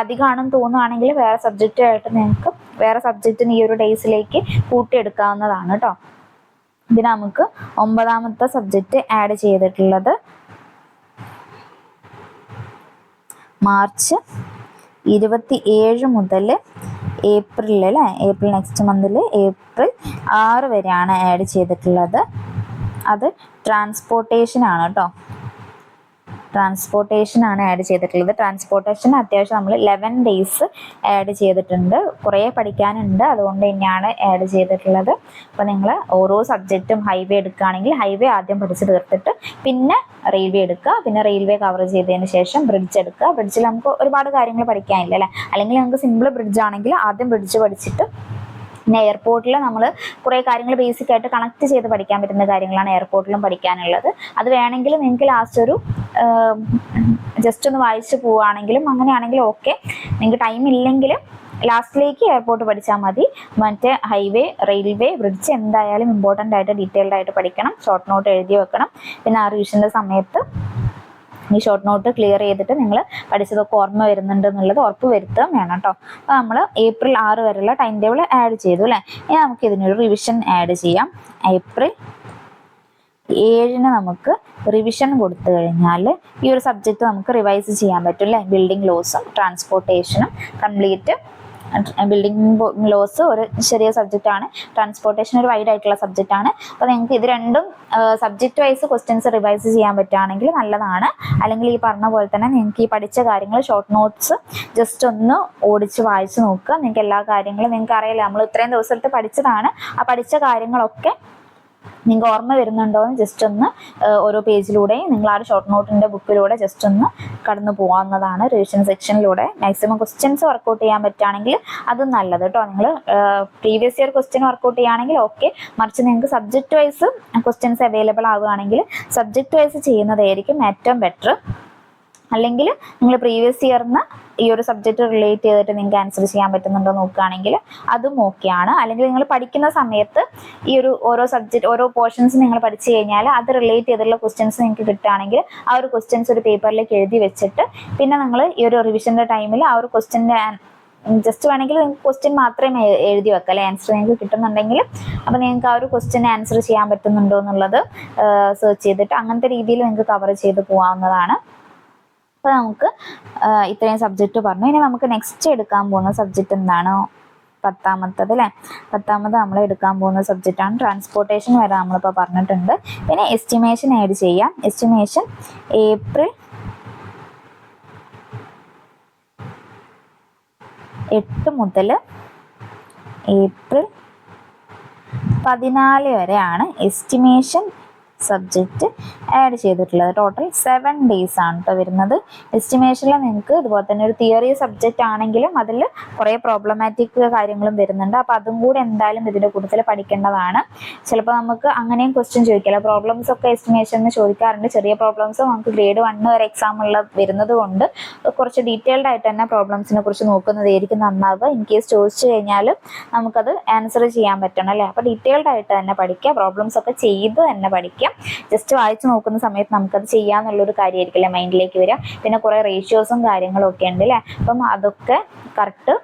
അധികമാണെന്ന് തോന്നുകയാണെങ്കിൽ വേറെ സബ്ജക്റ്റായിട്ട് നിങ്ങൾക്ക് വേറെ സബ്ജക്റ്റിന് ഈ ഒരു ഡേയ്സിലേക്ക് കൂട്ടിയെടുക്കാവുന്നതാണ് കേട്ടോ. പിന്നെ നമുക്ക് 9ാമത്തെ സബ്ജക്റ്റ് ആഡ് ചെയ്തിട്ടുള്ളത് മാർച്ച് 27 മുതൽ ഏപ്രിൽ അല്ലേ. ഏപ്രിൽ നെക്സ്റ്റ് മന്തിൽ ഏപ്രിൽ 6 വരെയാണ് ആഡ് ചെയ്തിട്ടുള്ളത്. അത് ട്രാൻസ്പോർട്ടേഷൻ ആണ് കേട്ടോ. ട്രാൻസ്പോർട്ടേഷൻ ആണ് ആഡ് ചെയ്തിട്ടുള്ളത്. ട്രാൻസ്പോർട്ടേഷൻ അത്യാവശ്യം നമ്മൾ 11 days ആഡ് ചെയ്തിട്ടുണ്ട്. കുറേ പഠിക്കാനുണ്ട്, അതുകൊണ്ട് തന്നെയാണ് ആഡ് ചെയ്തിട്ടുള്ളത്. അപ്പോൾ നിങ്ങൾ ഓരോ സബ്ജക്റ്റും ഹൈവേ എടുക്കുകയാണെങ്കിൽ ഹൈവേ ആദ്യം പഠിച്ച് തീർത്തിട്ട് പിന്നെ റെയിൽവേ എടുക്കുക. പിന്നെ റെയിൽവേ കവർ ചെയ്തതിന് ശേഷം ബ്രിഡ്ജ് എടുക്കുക. ബ്രിഡ്ജിൽ നമുക്ക് ഒരുപാട് കാര്യങ്ങൾ പഠിക്കാനില്ല അല്ലേ. അല്ലെങ്കിൽ നമുക്ക് സിമ്പിൾ ബ്രിഡ്ജ് ആണെങ്കിൽ ആദ്യം ബ്രിഡ്ജ് പഠിച്ചിട്ട് പിന്നെ എയർപോർട്ടിൽ നമ്മൾ കുറേ കാര്യങ്ങൾ ബേസിക് ആയിട്ട് കണക്ട് ചെയ്ത് പഠിക്കാൻ പറ്റുന്ന കാര്യങ്ങളാണ് എയർപോർട്ടിലും പഠിക്കാനുള്ളത്. അത് വേണമെങ്കിൽ നിങ്ങൾക്ക് ലാസ്റ്റ് ഒരു ജസ്റ്റ് ഒന്ന് വായിച്ച് പോവുകയാണെങ്കിലും അങ്ങനെയാണെങ്കിലും ഓക്കെ. നിങ്ങൾക്ക് ടൈം ഇല്ലെങ്കിലും ലാസ്റ്റിലേക്ക് എയർപോർട്ട് പഠിച്ചാൽ മതി. മറ്റേ ഹൈവേ, റെയിൽവേ, ബ്രിഡ്ജ് എന്തായാലും ഇമ്പോർട്ടൻ്റ് ആയിട്ട് ഡീറ്റെയിൽഡ് ആയിട്ട് പഠിക്കണം. ഷോർട്ട് നോട്ട് എഴുതി വെക്കണം. പിന്നെ ആ റിവിഷൻ്റെ സമയത്ത് ഈ ഷോർട്ട് നോട്ട് ക്ലിയർ ചെയ്തിട്ട് നിങ്ങൾ പഠിച്ചതൊക്കെ ഓർമ്മ വരുന്നുണ്ട് എന്നുള്ളത് ഉറപ്പ് വരുത്തുകയും വേണം കേട്ടോ. അപ്പോൾ നമ്മൾ ഏപ്രിൽ 6 വരെയുള്ള ടൈം ടേബിൾ ആഡ് ചെയ്തു അല്ലേ. ഇനി നമുക്ക് ഇതിനൊരു റിവിഷൻ ആഡ് ചെയ്യാം. ഏപ്രിൽ 7 നമുക്ക് റിവിഷൻ കൊടുത്തു കഴിഞ്ഞാൽ ഈ ഒരു സബ്ജക്റ്റ് നമുക്ക് റിവൈസ് ചെയ്യാൻ പറ്റും അല്ലേ. ബിൽഡിംഗ് ലോസും ട്രാൻസ്പോർട്ടേഷനും കംപ്ലീറ്റ്. ബിൽഡിംഗ് ലോസ് ഒരു ചെറിയ സബ്ജക്റ്റ് ആണ്, ട്രാൻസ്പോർട്ടേഷൻ ഒരു വൈഡ് ആയിട്ടുള്ള സബ്ജക്റ്റ് ആണ്. അപ്പോൾ നിങ്ങൾക്ക് ഇത് രണ്ടും സബ്ജക്റ്റ് വൈസ് ക്വസ്റ്റ്യൻസ് റിവൈസ് ചെയ്യാൻ പറ്റുകയാണെങ്കിൽ നല്ലതാണ്. അല്ലെങ്കിൽ ഈ പറഞ്ഞ പോലെ തന്നെ നിങ്ങൾക്ക് ഈ പഠിച്ച കാര്യങ്ങൾ ഷോർട്ട് നോട്ട്സ് ജസ്റ്റ് ഒന്ന് ഓടിച്ച് വായിച്ച് നോക്കുക. നിങ്ങൾക്ക് എല്ലാ കാര്യങ്ങളും നിങ്ങൾക്ക് അറിയില്ല, നമ്മൾ ഇത്രയും ദിവസത്തെ പഠിച്ചതാണ്. ആ പഠിച്ച കാര്യങ്ങളൊക്കെ നിങ്ങൾക്ക് ഓർമ്മ വരുന്നുണ്ടോ എന്ന് ജസ്റ്റ് ഒന്ന് ഓരോ പേജിലൂടെയും നിങ്ങൾ ആ ഷോർട്ട് നോട്ടിൻ്റെ ബുക്കിലൂടെ ജസ്റ്റ് ഒന്ന് കടന്നു പോകാവുന്നതാണ്. റിവിഷൻ സെക്ഷനിലൂടെ മാക്സിമം ക്വസ്റ്റ്യൻസ് വർക്കൗട്ട് ചെയ്യാൻ പറ്റുകയാണെങ്കിൽ അതും നല്ലത് കേട്ടോ. നിങ്ങൾ പ്രീവിയസ് ഇയർ ക്വസ്റ്റ്യൻ വർക്കൗട്ട് ചെയ്യുകയാണെങ്കിൽ ഓക്കെ. മറിച്ച് നിങ്ങൾക്ക് സബ്ജക്റ്റ് വൈസ് ക്വസ്റ്റ്യൻസ് അവൈലബിൾ ആവുകയാണെങ്കിൽ സബ്ജക്റ്റ് വൈസ് ചെയ്യുന്നതായിരിക്കും ഏറ്റവും ബെറ്റർ. അല്ലെങ്കിൽ നിങ്ങൾ പ്രീവിയസ് ഇയറിന് ഈ ഒരു സബ്ജക്റ്റ് റിലേറ്റ് ചെയ്തിട്ട് നിങ്ങൾക്ക് ആൻസർ ചെയ്യാൻ പറ്റുന്നുണ്ടോ നോക്കുകയാണെങ്കിൽ അതും ഓക്കെയാണ്. അല്ലെങ്കിൽ നിങ്ങൾ പഠിക്കുന്ന സമയത്ത് ഈ ഒരു ഓരോ സബ്ജക്റ്റ് ഓരോ പോർഷൻസ് നിങ്ങൾ പഠിച്ചു കഴിഞ്ഞാൽ അത് റിലേറ്റ് ചെയ്തിട്ടുള്ള ക്വസ്റ്റ്യൻസ് നിങ്ങൾക്ക് കിട്ടുകയാണെങ്കിൽ ആ ഒരു ക്വസ്റ്റ്യൻസ് ഒരു പേപ്പറിലേക്ക് എഴുതി വെച്ചിട്ട് പിന്നെ നിങ്ങൾ ഈ ഒരു റിവിഷൻ്റെ ടൈമിൽ ആ ഒരു ക്വസ്റ്റ്യൻ്റെ ജസ്റ്റ് വേണമെങ്കിൽ നിങ്ങൾക്ക് ക്വസ്റ്റ്യൻ മാത്രമേ എഴുതി വെക്കാം അല്ലെ. ആൻസർ നിങ്ങൾക്ക് കിട്ടുന്നുണ്ടെങ്കിൽ അപ്പോൾ നിങ്ങൾക്ക് ആ ഒരു ക്വസ്റ്റ്യന് ആൻസർ ചെയ്യാൻ പറ്റുന്നുണ്ടോ എന്നുള്ളത് സെർച്ച് ചെയ്തിട്ട് അങ്ങനത്തെ രീതിയിൽ നിങ്ങൾക്ക് കവർ ചെയ്ത് പോകാവുന്നതാണ്. അപ്പോൾ നമുക്ക് ഇത്രയും സബ്ജക്റ്റ് പറഞ്ഞു. ഇനി നമുക്ക് നെക്സ്റ്റ് എടുക്കാൻ പോകുന്ന സബ്ജക്റ്റ് എന്താണ്? 10ാമത്തത് അല്ലേ. 10ാമത് നമ്മൾ എടുക്കാൻ പോകുന്ന സബ്ജക്റ്റാണ് ട്രാൻസ്പോർട്ടേഷൻ വരെ നമ്മളിപ്പോൾ പറഞ്ഞിട്ടുണ്ട്. പിന്നെ എസ്റ്റിമേഷൻ ആഡ് ചെയ്യാം. എസ്റ്റിമേഷൻ ഏപ്രിൽ 8 മുതൽ ഏപ്രിൽ 14 വരെയാണ് എസ്റ്റിമേഷൻ സബ്ജക്റ്റ് ആഡ് ചെയ്തിട്ടുള്ളത്. ടോട്ടൽ 7 days ആണ് കേട്ടോ വരുന്നത്. എസ്റ്റിമേഷനിൽ നിങ്ങൾക്ക് ഇതുപോലെ തന്നെ ഒരു തിയറി സബ്ജക്റ്റ് ആണെങ്കിലും അതിൽ കുറേ പ്രോബ്ലമാറ്റിക് കാര്യങ്ങളും വരുന്നുണ്ട്. അപ്പോൾ അതും കൂടി എന്തായാലും ഇതിൻ്റെ കൂടുതൽ പഠിക്കേണ്ടതാണ്. ചിലപ്പോൾ നമുക്ക് അങ്ങനെയും ക്വസ്റ്റ്യൻ ചോദിക്കില്ല. പ്രോബ്ലംസ് ഒക്കെ എസ്റ്റിമേഷനിൽ ചോദിക്കാറുണ്ട്. ചെറിയ പ്രോബ്ലംസ് നമുക്ക് ഗ്രേഡ് 1 വരെ എക്സാമുള്ള വരുന്നത് കൊണ്ട് കുറച്ച് ഡീറ്റെയിൽഡ് ആയിട്ട് തന്നെ പ്രോബ്ലംസിനെ കുറിച്ച് നോക്കുന്നതായിരിക്കും നന്നാവുക. ഇൻ കേസ് ചോദിച്ചു കഴിഞ്ഞാൽ നമുക്കത് ആൻസർ ചെയ്യാൻ പറ്റണം അല്ലേ. അപ്പോൾ ഡീറ്റെയിൽഡ് ആയിട്ട് തന്നെ പഠിക്കുക. പ്രോബ്ലംസ് ഒക്കെ ചെയ്ത് തന്നെ പഠിക്കുക. ജസ്റ്റ് വായിച്ച് നോക്കുന്ന സമയത്ത് നമുക്കത് ചെയ്യാന്നുള്ളൊരു കാര്യമായിരിക്കില്ല മൈൻഡിലേക്ക് വരിക. പിന്നെ കുറേ റേഷ്യോസും കാര്യങ്ങളും ഒക്കെ ഉണ്ട് അല്ലേ. അപ്പം അതൊക്കെ കറക്റ്റ്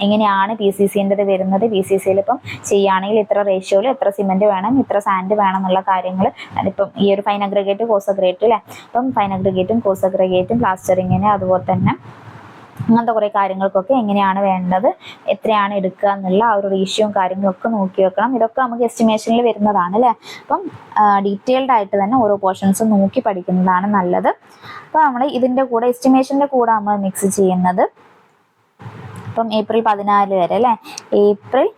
എങ്ങനെയാണ് PCCൻ്റെത് വരുന്നത്, PCCയിൽ ഇപ്പം ചെയ്യുകയാണെങ്കിൽ ഇത്ര റേഷ്യോയിൽ എത്ര സിമെൻറ്റ് വേണം, ഇത്ര സാൻഡ് വേണം എന്നുള്ള കാര്യങ്ങൾ അതിപ്പം ഈ ഒരു ഫൈൻ അഗ്രിഗേറ്റ് കോസ് അഗ്രിഗേറ്റ് അല്ലേ. അപ്പം ഫൈൻ അഗ്രിഗേറ്റും കോസ് അഗ്രിഗേറ്റും പ്ലാസ്റ്ററിങ്ങിന് അതുപോലെ തന്നെ അങ്ങനത്തെ കുറേ കാര്യങ്ങൾക്കൊക്കെ എങ്ങനെയാണ് വേണ്ടത്, എത്രയാണ് എടുക്കുക എന്നുള്ള ആ ഒരു റേഷ്യോയും കാര്യങ്ങളൊക്കെ നോക്കി വെക്കണം. ഇതൊക്കെ നമുക്ക് എസ്റ്റിമേഷനിൽ വരുന്നതാണ് അല്ലേ. അപ്പം ഡീറ്റെയിൽഡ് ആയിട്ട് തന്നെ ഓരോ പോർഷൻസും നോക്കി പഠിക്കുന്നതാണ് നല്ലത്. അപ്പോൾ നമ്മൾ ഇതിൻ്റെ കൂടെ എസ്റ്റിമേഷൻ്റെ കൂടെ നമ്മൾ മിക്സ് ചെയ്യുന്നത് ഇപ്പം ഏപ്രിൽ 14 വരെ അല്ലേ. ഏപ്രിൽ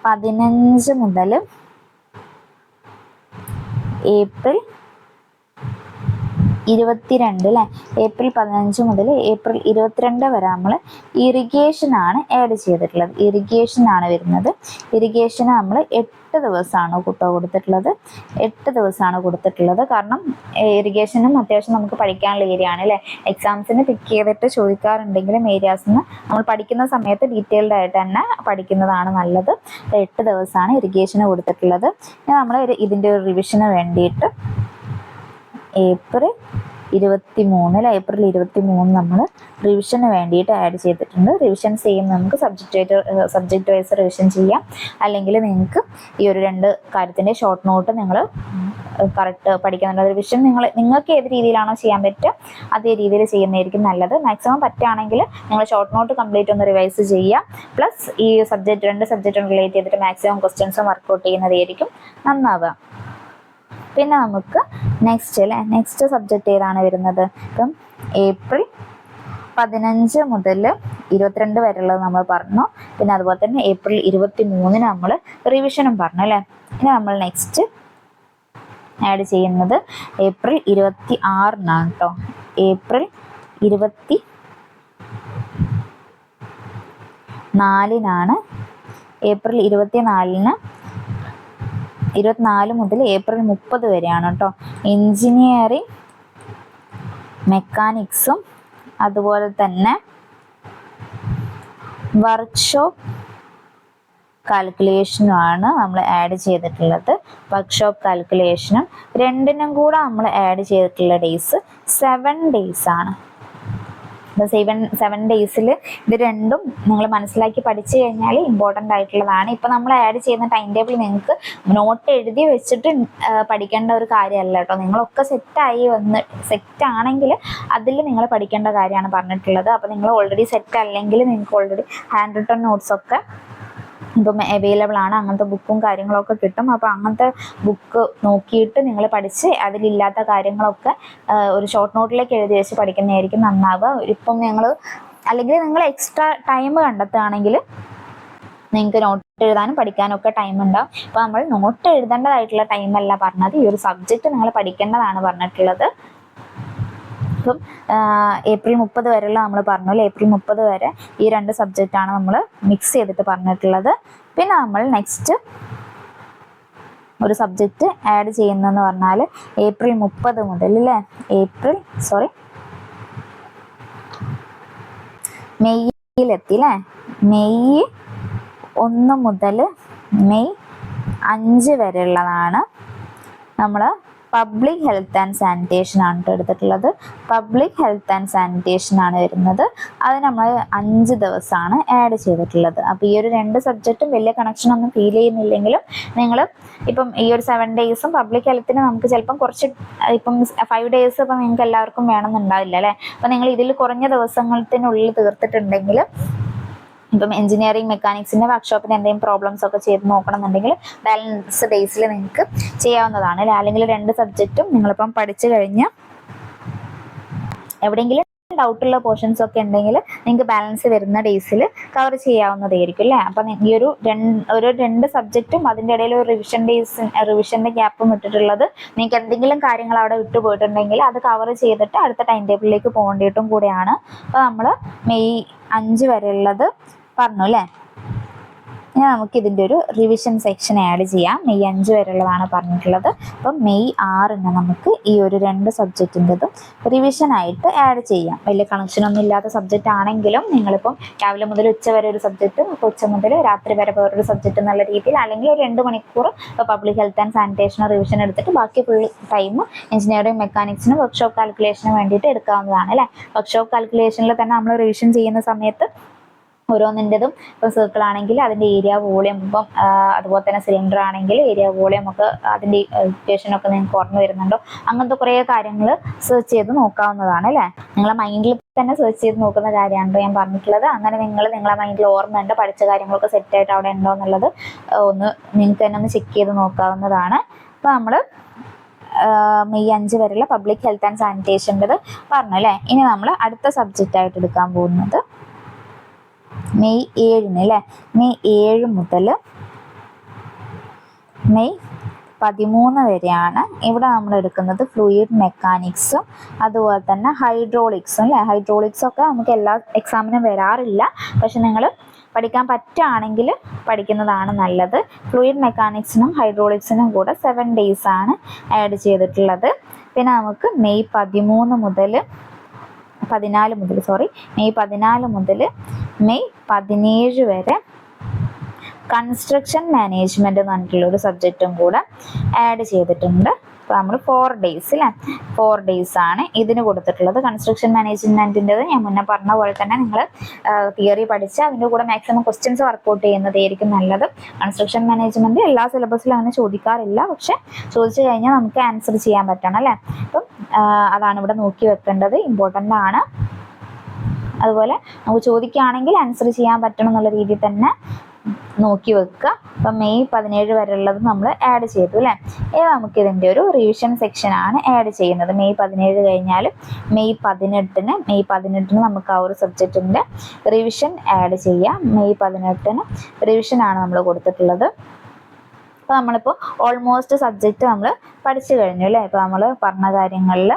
15 മുതൽ ഏപ്രിൽ 22 അല്ലേ, ഏപ്രിൽ 15 മുതൽ ഏപ്രിൽ 22 വരെ നമ്മൾ ഇറിഗേഷനാണ് ആഡ് ചെയ്തിട്ടുള്ളത്. ഇറിഗേഷനാണ് വരുന്നത്. ഇറിഗേഷന് നമ്മൾ 8 ദിവസമാണ് കൊടുത്തിട്ടുള്ളത്. 8 ദിവസമാണ് കൊടുത്തിട്ടുള്ളത്. കാരണം ഇറിഗേഷനും അത്യാവശ്യം നമുക്ക് പഠിക്കാനുള്ള ഏരിയ ആണ് അല്ലേ. എക്സാംസിന് പിക്ക് ചെയ്തിട്ട് ചോദിക്കാറുണ്ടെങ്കിലും ഏരിയാസിന് നമ്മൾ പഠിക്കുന്ന സമയത്ത് ഡീറ്റെയിൽഡ് ആയിട്ട് തന്നെ പഠിക്കുന്നതാണ് നല്ലത്. 8 ദിവസമാണ് ഇറിഗേഷന് കൊടുത്തിട്ടുള്ളത്. നമ്മൾ ഇതിൻ്റെ ഒരു റിവിഷന് വേണ്ടിയിട്ട് ഏപ്രിൽ 23 ഏപ്രിൽ 23 നമ്മൾ റിവിഷന് വേണ്ടിയിട്ട് ആഡ് ചെയ്തിട്ടുണ്ട്. റിവിഷൻ സെയിം നമുക്ക് സബ്ജക്റ്റ് വൈസ് റിവിഷൻ ചെയ്യാം. അല്ലെങ്കിൽ നിങ്ങൾക്ക് ഈ ഒരു 2 കാര്യത്തിൻ്റെ ഷോർട്ട് നോട്ട് നിങ്ങൾ കറക്റ്റ് പഠിക്കുന്നുണ്ട്. റിവിഷൻ നിങ്ങൾക്ക് ഏത് രീതിയിലാണോ ചെയ്യാൻ പറ്റുക അതേ രീതിയിൽ ചെയ്യുന്നതായിരിക്കും നല്ലത്. മാക്സിമം പറ്റുകയാണെങ്കിൽ നിങ്ങൾ ഷോർട്ട് നോട്ട് കംപ്ലീറ്റ് ഒന്ന് റിവൈസ് ചെയ്യുക. പ്ലസ് ഈ 2 സബ്ജക്റ്റും റിലേറ്റ് ചെയ്തിട്ട് മാക്സിമം ക്വസ്റ്റ്യൻസും വർക്കൗട്ട് ചെയ്യുന്നതായിരിക്കും നന്നാവുക. പിന്നെ നമുക്ക് നെക്സ്റ്റ് സബ്ജക്റ്റ് ഏതാണ് വരുന്നത്? ഇപ്പം ഏപ്രിൽ 15 മുതൽ 22 വരെയുള്ളത് നമ്മൾ പറഞ്ഞു. പിന്നെ അതുപോലെ തന്നെ ഏപ്രിൽ 23 നമ്മൾ റിവിഷനും പറഞ്ഞു അല്ലേ. ഇനി നമ്മൾ നെക്സ്റ്റ് ആഡ് ചെയ്യുന്നത് ഏപ്രിൽ 26 കേട്ടോ. ഏപ്രിൽ 24 ഏപ്രിൽ 24 മുതൽ ഏപ്രിൽ 30 വരെയാണ് കേട്ടോ. എൻജിനീയറിംഗ് മെക്കാനിക്സും അതുപോലെ തന്നെ വർക്ക്ഷോപ്പ് കാൽക്കുലേഷനുമാണ് നമ്മൾ ആഡ് ചെയ്തിട്ടുള്ളത്. വർക്ക്ഷോപ്പ് കാൽക്കുലേഷനും രണ്ടിനും കൂടെ നമ്മൾ ആഡ് ചെയ്തിട്ടുള്ള ഡേയ്സ് 7 days ആണ്. 7 ഡേയ്സിൽ ഇത് രണ്ടും നിങ്ങൾ മനസ്സിലാക്കി പഠിച്ചു കഴിഞ്ഞാൽ ഇമ്പോർട്ടൻ്റ് ആയിട്ടുള്ളതാണ്. ഇപ്പം നമ്മൾ ആഡ് ചെയ്യുന്ന ടൈം ടേബിൾ നിങ്ങൾക്ക് നോട്ട് എഴുതി വെച്ചിട്ട് പഠിക്കേണ്ട ഒരു കാര്യമല്ല കേട്ടോ. നിങ്ങളൊക്കെ സെറ്റാണെങ്കിൽ അതിൽ നിങ്ങൾ പഠിക്കേണ്ട കാര്യമാണ് പറഞ്ഞിട്ടുള്ളത്. അപ്പോൾ നിങ്ങൾ ഓൾറെഡി സെറ്റ് അല്ലെങ്കിൽ നിങ്ങൾക്ക് ഓൾറെഡി ഹാൻഡ് റിട്ടൺ നോട്ട്സൊക്കെ ഇപ്പം അവൈലബിൾ ആണ്. അങ്ങനത്തെ ബുക്കും കാര്യങ്ങളൊക്കെ കിട്ടും. അപ്പോൾ അങ്ങനത്തെ ബുക്ക് നോക്കിയിട്ട് നിങ്ങൾ പഠിച്ച് അതിലില്ലാത്ത കാര്യങ്ങളൊക്കെ ഒരു ഷോർട്ട് നോട്ടിലേക്ക് എഴുതി വെച്ച് പഠിക്കുന്നതായിരിക്കും നന്നാവുക. ഇപ്പം അല്ലെങ്കിൽ നിങ്ങൾ എക്സ്ട്രാ ടൈം കണ്ടെത്തുകയാണെങ്കിൽ നിങ്ങൾക്ക് നോട്ട് എഴുതാനും പഠിക്കാനും ഒക്കെ ടൈം ഉണ്ടാവും. അപ്പോൾ നമ്മൾ നോട്ട് എഴുതേണ്ടതായിട്ടുള്ള ടൈമല്ല പറഞ്ഞത്, ഈ ഒരു സബ്ജക്റ്റ് നിങ്ങൾ പഠിക്കേണ്ടതാണ് പറഞ്ഞിട്ടുള്ളത്. ഇപ്പം ഏപ്രിൽ 30 വരെയുള്ള നമ്മൾ പറഞ്ഞല്ലോ. ഏപ്രിൽ 30 വരെ ഈ 2 സബ്ജക്റ്റാണ് നമ്മൾ മിക്സ് ചെയ്തിട്ട് പറഞ്ഞിട്ടുള്ളത്. പിന്നെ നമ്മൾ നെക്സ്റ്റ് ഒരു സബ്ജക്റ്റ് ആഡ് ചെയ്യുന്നതെന്ന് പറഞ്ഞാൽ ഏപ്രിൽ 30 മുതൽ അല്ലേ, മെയ്യിലെത്തി അല്ലേ. മെയ് 1 മുതൽ മെയ് 5 വരെയുള്ളതാണ് നമ്മൾ പബ്ലിക് ഹെൽത്ത് ആൻഡ് സാനിറ്റേഷൻ ആണ് എടുത്തിട്ടുള്ളത്. പബ്ലിക് ഹെൽത്ത് ആൻഡ് സാനിറ്റേഷൻ ആണ് വരുന്നത്. അത് നമ്മൾ 5 ദിവസമാണ് ആഡ് ചെയ്തിട്ടുള്ളത്. അപ്പോൾ ഈ ഒരു 2 സബ്ജക്റ്റും വലിയ കണക്ഷൻ ഒന്നും ഫീൽ ചെയ്യുന്നില്ലെങ്കിലും നിങ്ങൾ ഇപ്പം ഈ ഒരു 7 ഡേയ്സും പബ്ലിക് ഹെൽത്തിന് നമുക്ക് ചിലപ്പം കുറച്ച് ഇപ്പം 5 days ഇപ്പം നിങ്ങൾക്ക് എല്ലാവർക്കും വേണമെന്നുണ്ടാവില്ല അല്ലേ. അപ്പം നിങ്ങൾ ഇതിൽ കുറഞ്ഞ ദിവസത്തിനുള്ളിൽ തീർത്തിട്ടുണ്ടെങ്കിൽ ഇപ്പം എഞ്ചിനീയറിംഗ് മെക്കാനിക്സിൻ്റെ വർക്ക്ഷോപ്പിന് എന്തെങ്കിലും പ്രോബ്ലംസ് ഒക്കെ ചെയ്ത് നോക്കണമെന്നുണ്ടെങ്കിൽ ബാലൻസ് ഡേയ്സിൽ നിങ്ങൾക്ക് ചെയ്യാവുന്നതാണ് അല്ലേ. അല്ലെങ്കിൽ 2 സബ്ജക്റ്റും നിങ്ങളിപ്പം പഠിച്ചു കഴിഞ്ഞ് എവിടെയെങ്കിലും ഡൗട്ടുള്ള പോർഷൻസ് ഒക്കെ ഉണ്ടെങ്കിൽ നിങ്ങൾക്ക് ബാലൻസ് വരുന്ന ഡേയ്സിൽ കവർ ചെയ്യാവുന്നതായിരിക്കും അല്ലേ. അപ്പം ഈ ഒരു 2 സബ്ജക്റ്റും അതിൻ്റെ ഇടയിൽ ഒരു റിവിഷൻ്റെ ഗ്യാപ്പും ഇട്ടിട്ടുള്ളത് നിങ്ങൾക്ക് എന്തെങ്കിലും കാര്യങ്ങൾ അവിടെ വിട്ടുപോയിട്ടുണ്ടെങ്കിൽ അത് കവർ ചെയ്തിട്ട് അടുത്ത ടൈം ടേബിളിലേക്ക് പോകേണ്ടിയിട്ടും കൂടെയാണ്. അപ്പോൾ നമ്മൾ മെയ് 5 വരെയുള്ളത് പറഞ്ഞു അല്ലേ. ഇനി നമുക്ക് ഇതിൻ്റെ ഒരു റിവിഷൻ സെക്ഷൻ ആഡ് ചെയ്യാം. മെയ് 5 വരെയുള്ളതാണ് പറഞ്ഞിട്ടുള്ളത്. അപ്പം മെയ് 6 നമുക്ക് ഈ ഒരു 2 സബ്ജക്റ്റിൻ്റെതും റിവിഷനായിട്ട് ആഡ് ചെയ്യാം. വലിയ കണക്ഷനൊന്നും ഇല്ലാത്ത സബ്ജക്റ്റ് ആണെങ്കിലും നിങ്ങളിപ്പം രാവിലെ മുതൽ ഉച്ച വരെ ഒരു സബ്ജക്റ്റ്, ഉച്ച മുതൽ രാത്രി വരെ വേറൊരു സബ്ജക്റ്റ് എന്നുള്ള രീതിയിൽ, അല്ലെങ്കിൽ ഒരു 2 മണിക്കൂർ ഇപ്പോൾ public health and sanitation revision എടുത്തിട്ട് ബാക്കി ഫുൾ ടൈം എഞ്ചിനീയറിംഗ് മെക്കാനിക്സിന് വർക്ക്ഷോപ്പ് കാൽക്കുലേഷന് വേണ്ടിയിട്ട് എടുക്കാവുന്നതാണ് അല്ലേ. വർക്ക്ഷോപ്പ് കാൽക്കുലേഷനിൽ തന്നെ നമ്മൾ റിവിഷൻ ചെയ്യുന്ന സമയത്ത് ഓരോന്നിൻ്റെതും ഇപ്പോൾ സർക്കിൾ ആണെങ്കിൽ അതിൻ്റെ ഏരിയ വോളിയം, ഇപ്പം അതുപോലെ തന്നെ സിലിണ്ടർ ആണെങ്കിൽ ഏരിയ വോളിയം ഒക്കെ അതിൻ്റെ ഇക്വേഷനൊക്കെ നിങ്ങൾക്ക് ഓർമ്മ വരുന്നുണ്ടോ, അങ്ങനത്തെ കുറേ കാര്യങ്ങൾ സെർച്ച് ചെയ്ത് നോക്കാവുന്നതാണ് അല്ലേ. നിങ്ങളെ മൈൻഡിൽ തന്നെ സെർച്ച് ചെയ്ത് നോക്കുന്ന കാര്യമാണ് ഞാൻ പറഞ്ഞിട്ടുള്ളത്. അങ്ങനെ നിങ്ങളെ മൈൻഡിൽ ഓർമ്മയുണ്ട്, പഠിച്ച കാര്യങ്ങളൊക്കെ സെറ്റായിട്ട് അവിടെ ഉണ്ടോ എന്നുള്ളത് നിങ്ങൾക്ക് തന്നെ ഒന്ന് ചെക്ക് ചെയ്ത് നോക്കാവുന്നതാണ്. അപ്പോൾ നമ്മൾ മെയ് 5 വരെയുള്ള പബ്ലിക് ഹെൽത്ത് ആൻഡ് സാനിറ്റേഷൻ്റെത് പറഞ്ഞു അല്ലേ. ഇനി നമ്മൾ അടുത്ത സബ്ജക്റ്റായിട്ട് എടുക്കാൻ പോകുന്നത് മെയ് 7 അല്ലേ. മെയ് 7 മുതൽ മെയ് 13 വരെയാണ്. ഇവിടെ നമ്മൾ എടുക്കുന്നത് ഫ്ലൂയിഡ് മെക്കാനിക്സും അതുപോലെ തന്നെ ഹൈഡ്രോളിക്സും അല്ലേ. ഹൈഡ്രോളിക്സൊക്കെ നമുക്ക് എല്ലാ എക്സാമിനും വരാറില്ല, പക്ഷെ നിങ്ങൾ പഠിക്കാൻ പറ്റുകയാണെങ്കിൽ പഠിക്കുന്നതാണ് നല്ലത്. ഫ്ലൂയിഡ് മെക്കാനിക്സിനും ഹൈഡ്രോളിക്സിനും കൂടെ 7 days ആണ് ആഡ് ചെയ്തിട്ടുള്ളത്. പിന്നെ നമുക്ക് മെയ് 14 മുതൽ മെയ് 14 മുതൽ മെയ് 17 വരെ കൺസ്ട്രക്ഷൻ മാനേജ്മെൻറ്റ് എന്ന് പറഞ്ഞിട്ടുള്ള ഒരു സബ്ജക്റ്റും കൂടെ ആഡ് ചെയ്തിട്ടുണ്ട്. അപ്പോൾ നമ്മൾ 4 days അല്ലേ, 4 days ആണ് ഇതിന് കൊടുത്തിട്ടുള്ളത്. കൺസ്ട്രക്ഷൻ മാനേജ്മെൻറ്റിൻ്റെത് ഞാൻ മുന്നേ പറഞ്ഞ പോലെ തന്നെ നിങ്ങൾ തിയറി പഠിച്ച് അതിൻ്റെ കൂടെ മാക്സിമം ക്വസ്റ്റ്യൻസ് വർക്കൗട്ട് ചെയ്യുന്നതായിരിക്കും നല്ലത്. കൺസ്ട്രക്ഷൻ മാനേജ്മെൻറ്റ് എല്ലാ സിലബസിലും അങ്ങനെ ചോദിക്കാറില്ല, പക്ഷെ ചോദിച്ചു കഴിഞ്ഞാൽ നമുക്ക് ആൻസർ ചെയ്യാൻ പറ്റണം അല്ലേ. അപ്പം അതാണ് ഇവിടെ നോക്കി വെക്കേണ്ടത്, ഇമ്പോർട്ടൻ്റ് ആണ്. അതുപോലെ നമുക്ക് ചോദിക്കുകയാണെങ്കിൽ ആൻസർ ചെയ്യാൻ പറ്റണം എന്നുള്ള രീതിയിൽ തന്നെ നോക്കി വെക്കുക. അപ്പം മെയ് 17 വരെ ഉള്ളത് നമ്മൾ ആഡ് ചെയ്തു അല്ലേ. ഇത് നമുക്കിതിൻ്റെ ഒരു റിവിഷൻ സെക്ഷനാണ് ആഡ് ചെയ്യുന്നത്. മെയ് 17 കഴിഞ്ഞാൽ മെയ് 18 നമുക്ക് ആ ഒരു സബ്ജക്റ്റിൻ്റെ റിവിഷൻ ആഡ് ചെയ്യാം. മെയ് 18 റിവിഷനാണ് നമ്മൾ കൊടുത്തിട്ടുള്ളത്. അപ്പോൾ നമ്മളിപ്പോൾ ഓൾമോസ്റ്റ് സബ്ജക്റ്റ് നമ്മൾ പഠിച്ചു കഴിഞ്ഞു അല്ലേ. ഇപ്പോൾ നമ്മൾ പറഞ്ഞ കാര്യങ്ങളിൽ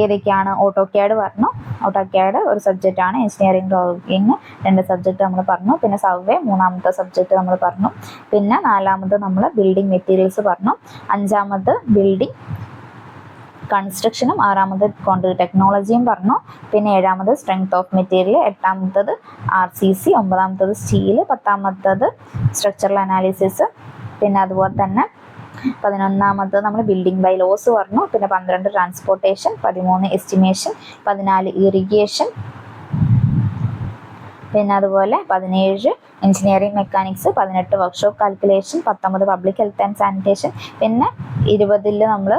ഏതൊക്കെയാണ്, ഓട്ടോക്യാഡ് പറഞ്ഞു. ഓട്ടോക്യാഡ് ഒരു സബ്ജക്റ്റാണ്. എഞ്ചിനീയറിംഗ് ഡ്രോയിങ് 2 സബ്ജക്റ്റ് നമ്മൾ പറഞ്ഞു. പിന്നെ സർവേ 3ാമത്തെ സബ്ജക്റ്റ് നമ്മൾ പറഞ്ഞു. പിന്നെ 4ാമത് നമ്മൾ ബിൽഡിംഗ് മെറ്റീരിയൽസ് പറഞ്ഞു. 5ാമത് ബിൽഡിംഗ് കൺസ്ട്രക്ഷനും 6ാമത് കോൺക്രീറ്റ് ടെക്നോളജിയും പറഞ്ഞു. പിന്നെ 7ാമത് സ്ട്രെങ്ത് ഓഫ് മെറ്റീരിയൽ, 8ാമത്തത് RCC, 9ാമത്തത് സ്റ്റീൽ, 10ാമത്തത് സ്ട്രക്ചറൽ അനാലിസിസ്. പിന്നെ അതുപോലെ തന്നെ 11ാമത് നമ്മൾ ബിൽഡിംഗ് ബൈ ലോസ് പറഞ്ഞു. പിന്നെ 12 ട്രാൻസ്പോർട്ടേഷൻ, 13 എസ്റ്റിമേഷൻ, 14 ഇറിഗേഷൻ, പിന്നെ അതുപോലെ 17 engineering mechanics, 18 workshop calculation, 19 public health and sanitation, പിന്നെ 20 നമ്മൾ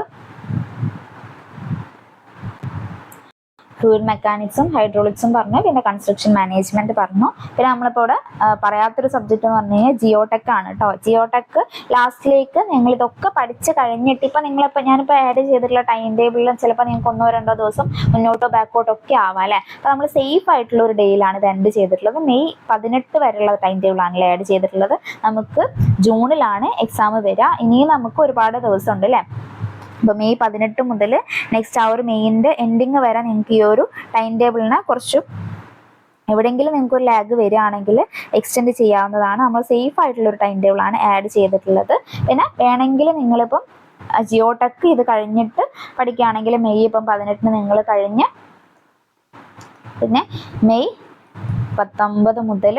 ഫ്ലൂയിഡ് മെക്കാനിക്സും ഹൈഡ്രോളിക്സും പറഞ്ഞു. പിന്നെ കൺസ്ട്രക്ഷൻ മാനേജ്മെൻറ്റ് പറഞ്ഞു. പിന്നെ നമ്മളിപ്പോൾ ഇവിടെ പറയാത്തൊരു സബ്ജക്റ്റ് എന്ന് പറഞ്ഞു കഴിഞ്ഞാൽ ജിയോടെക് ആണ് കേട്ടോ. ജിയോടെക് ലാസ്റ്റിലേക്ക് നിങ്ങൾ ഇതൊക്കെ പഠിച്ച് കഴിഞ്ഞിട്ട് ഇപ്പം ഞാനിപ്പോൾ ആഡ് ചെയ്തിട്ടുള്ള ടൈം ടേബിളിൽ ചിലപ്പോൾ നിങ്ങൾക്ക് 1-2 ദിവസം മുന്നോട്ടോ ബാക്കോട്ടോ ഒക്കെ ആവാം അല്ലേ. അപ്പോൾ നമ്മൾ സേഫ് ആയിട്ടുള്ള ഒരു ഡേയിലാണ് ഇത് എൻഡ് ചെയ്തിട്ടുള്ളത്. മെയ് 18 വരെയുള്ള ടൈം ടേബിളാണല്ലേ ആഡ് ചെയ്തിട്ടുള്ളത്. നമുക്ക് ജൂണിലാണ് എക്സാം വരിക. ഇനിയും നമുക്ക് ഒരുപാട് ദിവസം ഉണ്ട് അല്ലേ. അപ്പോൾ മെയ് 18 മുതൽ നെക്സ്റ്റ് ആ ഒരു മെയിൻ്റെ എൻഡിങ് വരെ നിങ്ങൾക്ക് ഈ ഒരു ടൈം ടേബിളിനെ കുറച്ച് എവിടെയെങ്കിലും നിങ്ങൾക്ക് ഒരു ലാഗ് വരികയാണെങ്കിൽ എക്സ്റ്റെൻഡ് ചെയ്യാവുന്നതാണ്. നമ്മൾ സേഫ് ആയിട്ടുള്ളൊരു ടൈം ടേബിളാണ് ആഡ് ചെയ്തിട്ടുള്ളത്. പിന്നെ വേണമെങ്കിൽ നിങ്ങളിപ്പം ജിയോടെക് ഇത് കഴിഞ്ഞിട്ട് പഠിക്കുകയാണെങ്കിൽ മെയ് 18 നിങ്ങൾ കഴിഞ്ഞ് പിന്നെ മെയ് 19 മുതൽ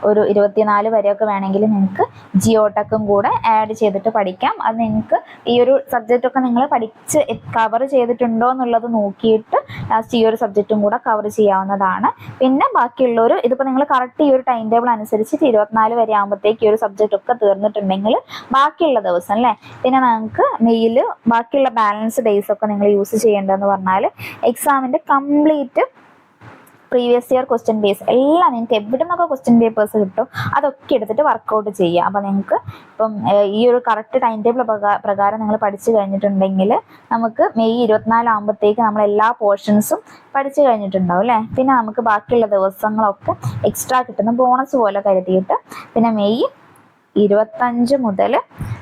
ഒരു 24 വരെയൊക്കെ വേണമെങ്കിൽ നിങ്ങൾക്ക് ജിയോടെക്കും കൂടെ ആഡ് ചെയ്തിട്ട് പഠിക്കാം. അത് നിങ്ങൾക്ക് ഈ ഒരു സബ്ജക്റ്റൊക്കെ നിങ്ങൾ പഠിച്ച് കവർ ചെയ്തിട്ടുണ്ടോ എന്നുള്ളത് നോക്കിയിട്ട് ലാസ്റ്റ് ഈ ഒരു സബ്ജക്റ്റും കൂടെ കവർ ചെയ്യാവുന്നതാണ്. പിന്നെ ബാക്കിയുള്ളൊരു ഇതിപ്പോൾ നിങ്ങൾ കറക്റ്റ് ഈ ഒരു ടൈം ടേബിൾ അനുസരിച്ച് 24 വരെ ആകുമ്പോഴത്തേക്ക് ഈ ഒരു സബ്ജക്റ്റ് ഒക്കെ തീർന്നിട്ടുണ്ടെങ്കിൽ ബാക്കിയുള്ള ദിവസം അല്ലേ പിന്നെ നിങ്ങൾക്ക് മെയിൽ ബാക്കിയുള്ള ബാലൻസ് ഡേയ്സ് ഒക്കെ നിങ്ങൾ യൂസ് ചെയ്യേണ്ടതെന്ന് പറഞ്ഞാൽ എക്സാമിൻ്റെ complete previous year question base എല്ലാം നിങ്ങൾക്ക് എവിടെ നിന്നൊക്കെ ക്വസ്റ്റ്യൻ പേപ്പേഴ്സ് കിട്ടും അതൊക്കെ എടുത്തിട്ട് വർക്കൗട്ട് ചെയ്യുക. അപ്പോൾ നിങ്ങൾക്ക് ഇപ്പം ഈ ഒരു കറക്റ്റ് ടൈം ടേബിൾ പ്രകാരം നിങ്ങൾ പഠിച്ചു കഴിഞ്ഞിട്ടുണ്ടെങ്കിൽ നമുക്ക് മെയ് 24 ആകുമ്പോഴത്തേക്ക് നമ്മൾ എല്ലാ പോർഷൻസും പഠിച്ചു കഴിഞ്ഞിട്ടുണ്ടാവും അല്ലേ. പിന്നെ നമുക്ക് ബാക്കിയുള്ള ദിവസങ്ങളൊക്കെ എക്സ്ട്രാ കിട്ടുന്ന ബോണസ് പോലെ കരുതിയിട്ട് പിന്നെ മെയ് 25 മുതൽ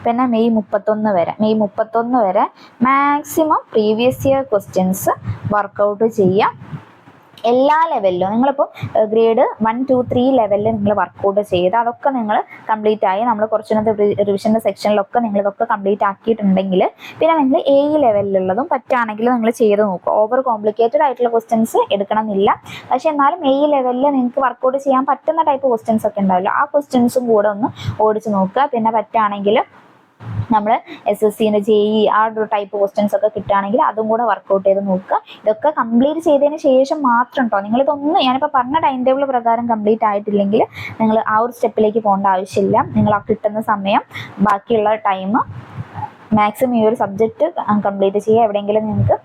പിന്നെ മെയ് 31 വരെ maximum previous year questions work out ചെയ്യാം. എല്ലാ ലെവലിലും നിങ്ങളിപ്പോൾ ഗ്രേഡ് 1, 2, 3 ലെവലിൽ നിങ്ങൾ വർക്കൗട്ട് ചെയ്ത് അതൊക്കെ നിങ്ങൾ കംപ്ലീറ്റ് ആയി നമ്മൾ കുറച്ചിനത്തെ റിവിഷൻ്റെ സെക്ഷനിലൊക്കെ നിങ്ങൾ ഇതൊക്കെ കംപ്ലീറ്റ് ആക്കിയിട്ടുണ്ടെങ്കിൽ പിന്നെ നിങ്ങൾ ലെവലിലുള്ളതും പറ്റുകയാണെങ്കിൽ നിങ്ങൾ ചെയ്ത് നോക്കുക. ഓവർ കോംപ്ലിക്കേറ്റഡ് ആയിട്ടുള്ള ക്വസ്റ്റ്യൻസ് എടുക്കണമെന്നില്ല, പക്ഷെ എന്നാലും ലെവലിൽ നിങ്ങൾക്ക് വർക്കൗട്ട് ചെയ്യാൻ പറ്റുന്ന ടൈപ്പ് ക്വസ്റ്റ്യൻസ് ഒക്കെ ഉണ്ടാവില്ല, ആ ക്വസ്റ്റ്യൻസും കൂടെ ഒന്ന് ഓടിച്ച് നോക്കുക. പിന്നെ പറ്റുകയാണെങ്കിൽ നമ്മൾ SSC JEE ആ ഒരു ടൈപ്പ് ക്വസ്റ്റ്യൻസ് ഒക്കെ കിട്ടുകയാണെങ്കിൽ അതും കൂടെ വർക്കൗട്ട് ചെയ്ത് നോക്കുക. ഇതൊക്കെ കംപ്ലീറ്റ് ചെയ്തതിന് ശേഷം മാത്രം കേട്ടോ നിങ്ങളിതൊന്നും ഞാനിപ്പോൾ പറഞ്ഞ ടൈം ടേബിൾ പ്രകാരം കംപ്ലീറ്റ് ആയിട്ടില്ലെങ്കിൽ നിങ്ങൾ ആ ഒരു സ്റ്റെപ്പിലേക്ക് പോകേണ്ട ആവശ്യമില്ല. നിങ്ങൾ ആ കിട്ടുന്ന സമയം ബാക്കിയുള്ള ടൈം മാക്സിമം ഈ ഒരു സബ്ജക്റ്റ് കംപ്ലീറ്റ് ചെയ്യുക. എവിടെയെങ്കിലും നിങ്ങൾക്ക്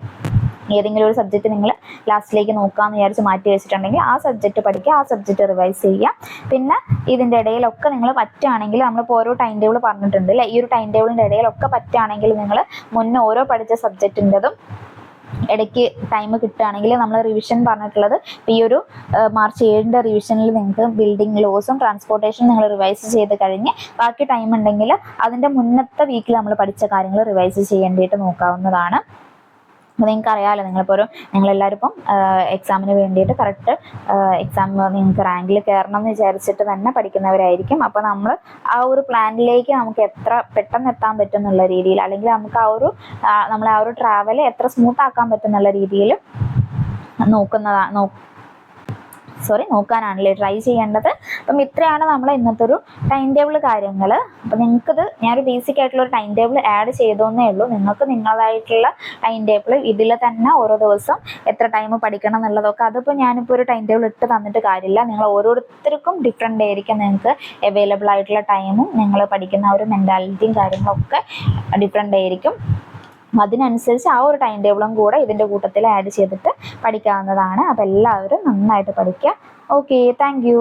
ഏതെങ്കിലും ഒരു സബ്ജക്റ്റ് നിങ്ങൾ ലാസ്റ്റിലേക്ക് നോക്കാമെന്ന് വിചാരിച്ച് മാറ്റി വെച്ചിട്ടുണ്ടെങ്കിൽ ആ സബ്ജക്റ്റ് പഠിക്കുക, ആ സബ്ജക്റ്റ് റിവൈസ് ചെയ്യുക. പിന്നെ ഇതിൻ്റെ ഇടയിലൊക്കെ നിങ്ങൾ പറ്റുകയാണെങ്കിൽ നമ്മളിപ്പോൾ ഓരോ ടൈം ടേബിൾ പറഞ്ഞിട്ടുണ്ട് അല്ലേ, ഈ ഒരു ടൈം ടേബിളിൻ്റെ ഇടയിലൊക്കെ പറ്റുകയാണെങ്കിൽ നിങ്ങൾ മുന്നേ ഓരോ പഠിച്ച സബ്ജക്റ്റിൻ്റെതും ഇടയ്ക്ക് ടൈം കിട്ടുകയാണെങ്കിൽ നമ്മൾ റിവിഷൻ പറഞ്ഞിട്ടുള്ളത് ഇപ്പോൾ ഈ ഒരു മാർച്ച് 7 റിവിഷനിൽ നിങ്ങൾക്ക് ബിൽഡിംഗ് ലോസും ട്രാൻസ്പോർട്ടേഷനും നിങ്ങൾ റിവൈസ് ചെയ്ത് കഴിഞ്ഞ് ബാക്കി ടൈം ഉണ്ടെങ്കിൽ അതിൻ്റെ മുന്നത്തെ വീക്കിൽ നമ്മൾ പഠിച്ച കാര്യങ്ങൾ റിവൈസ് ചെയ്യേണ്ടിയിട്ട് നോക്കാവുന്നതാണ്. അപ്പോൾ നിങ്ങൾക്ക് അറിയാമല്ലോ, നിങ്ങളെല്ലാവരും ഇപ്പം എക്സാമിന് വേണ്ടിയിട്ട് കറക്റ്റ് എക്സാം നിങ്ങൾക്ക് റാങ്കിൽ കയറണം എന്ന് വിചാരിച്ചിട്ട് തന്നെ പഠിക്കുന്നവരായിരിക്കും. അപ്പോൾ നമ്മൾ ആ ഒരു പ്ലാനിലേക്ക് നമുക്ക് എത്ര പെട്ടെന്ന് എത്താൻ പറ്റും എന്നുള്ള രീതിയിൽ, അല്ലെങ്കിൽ നമുക്ക് നമ്മളെ ആ ഒരു ട്രാവൽ എത്ര സ്മൂത്ത് ആക്കാൻ പറ്റും എന്നുള്ള രീതിയിൽ നോക്കാനാണല്ലേ ട്രൈ ചെയ്യേണ്ടത്. അപ്പം ഇത്രയാണ് നമ്മൾ ഇന്നത്തെ ഒരു ടൈം ടേബിൾ കാര്യങ്ങൾ. അപ്പം നിങ്ങൾക്കിത് ഞാനൊരു ബേസിക് ആയിട്ടുള്ള ഒരു ടൈം ടേബിൾ ആഡ് ചെയ്തോന്നേ ഉള്ളൂ. നിങ്ങൾക്ക് നിങ്ങളതായിട്ടുള്ള ടൈം ടേബിൾ ഇതിൽ തന്നെ ഓരോ ദിവസം എത്ര ടൈം പഠിക്കണം എന്നുള്ളതൊക്കെ അതിപ്പോൾ ഞാനിപ്പോൾ ഒരു ടൈം ടേബിൾ ഇട്ട് തന്നിട്ട് കാര്യമില്ല. നിങ്ങൾ ഓരോരുത്തർക്കും ഡിഫറെൻ്റ് ആയിരിക്കും. നിങ്ങൾക്ക് അവൈലബിൾ ആയിട്ടുള്ള ടൈമും നിങ്ങൾ പഠിക്കുന്ന ഒരു മെൻറ്റാലിറ്റിയും കാര്യങ്ങളൊക്കെ ഡിഫറെൻ്റ് ആയിരിക്കും. അതിനനുസരിച്ച് ആ ഒരു ടൈം ടേബിളും കൂടെ ഇതിൻ്റെ കൂട്ടത്തിൽ ആഡ് ചെയ്തിട്ട് പഠിക്കാവുന്നതാണ്. അപ്പോൾ എല്ലാവരും നന്നായിട്ട് പഠിക്കുക. Okay, thank you.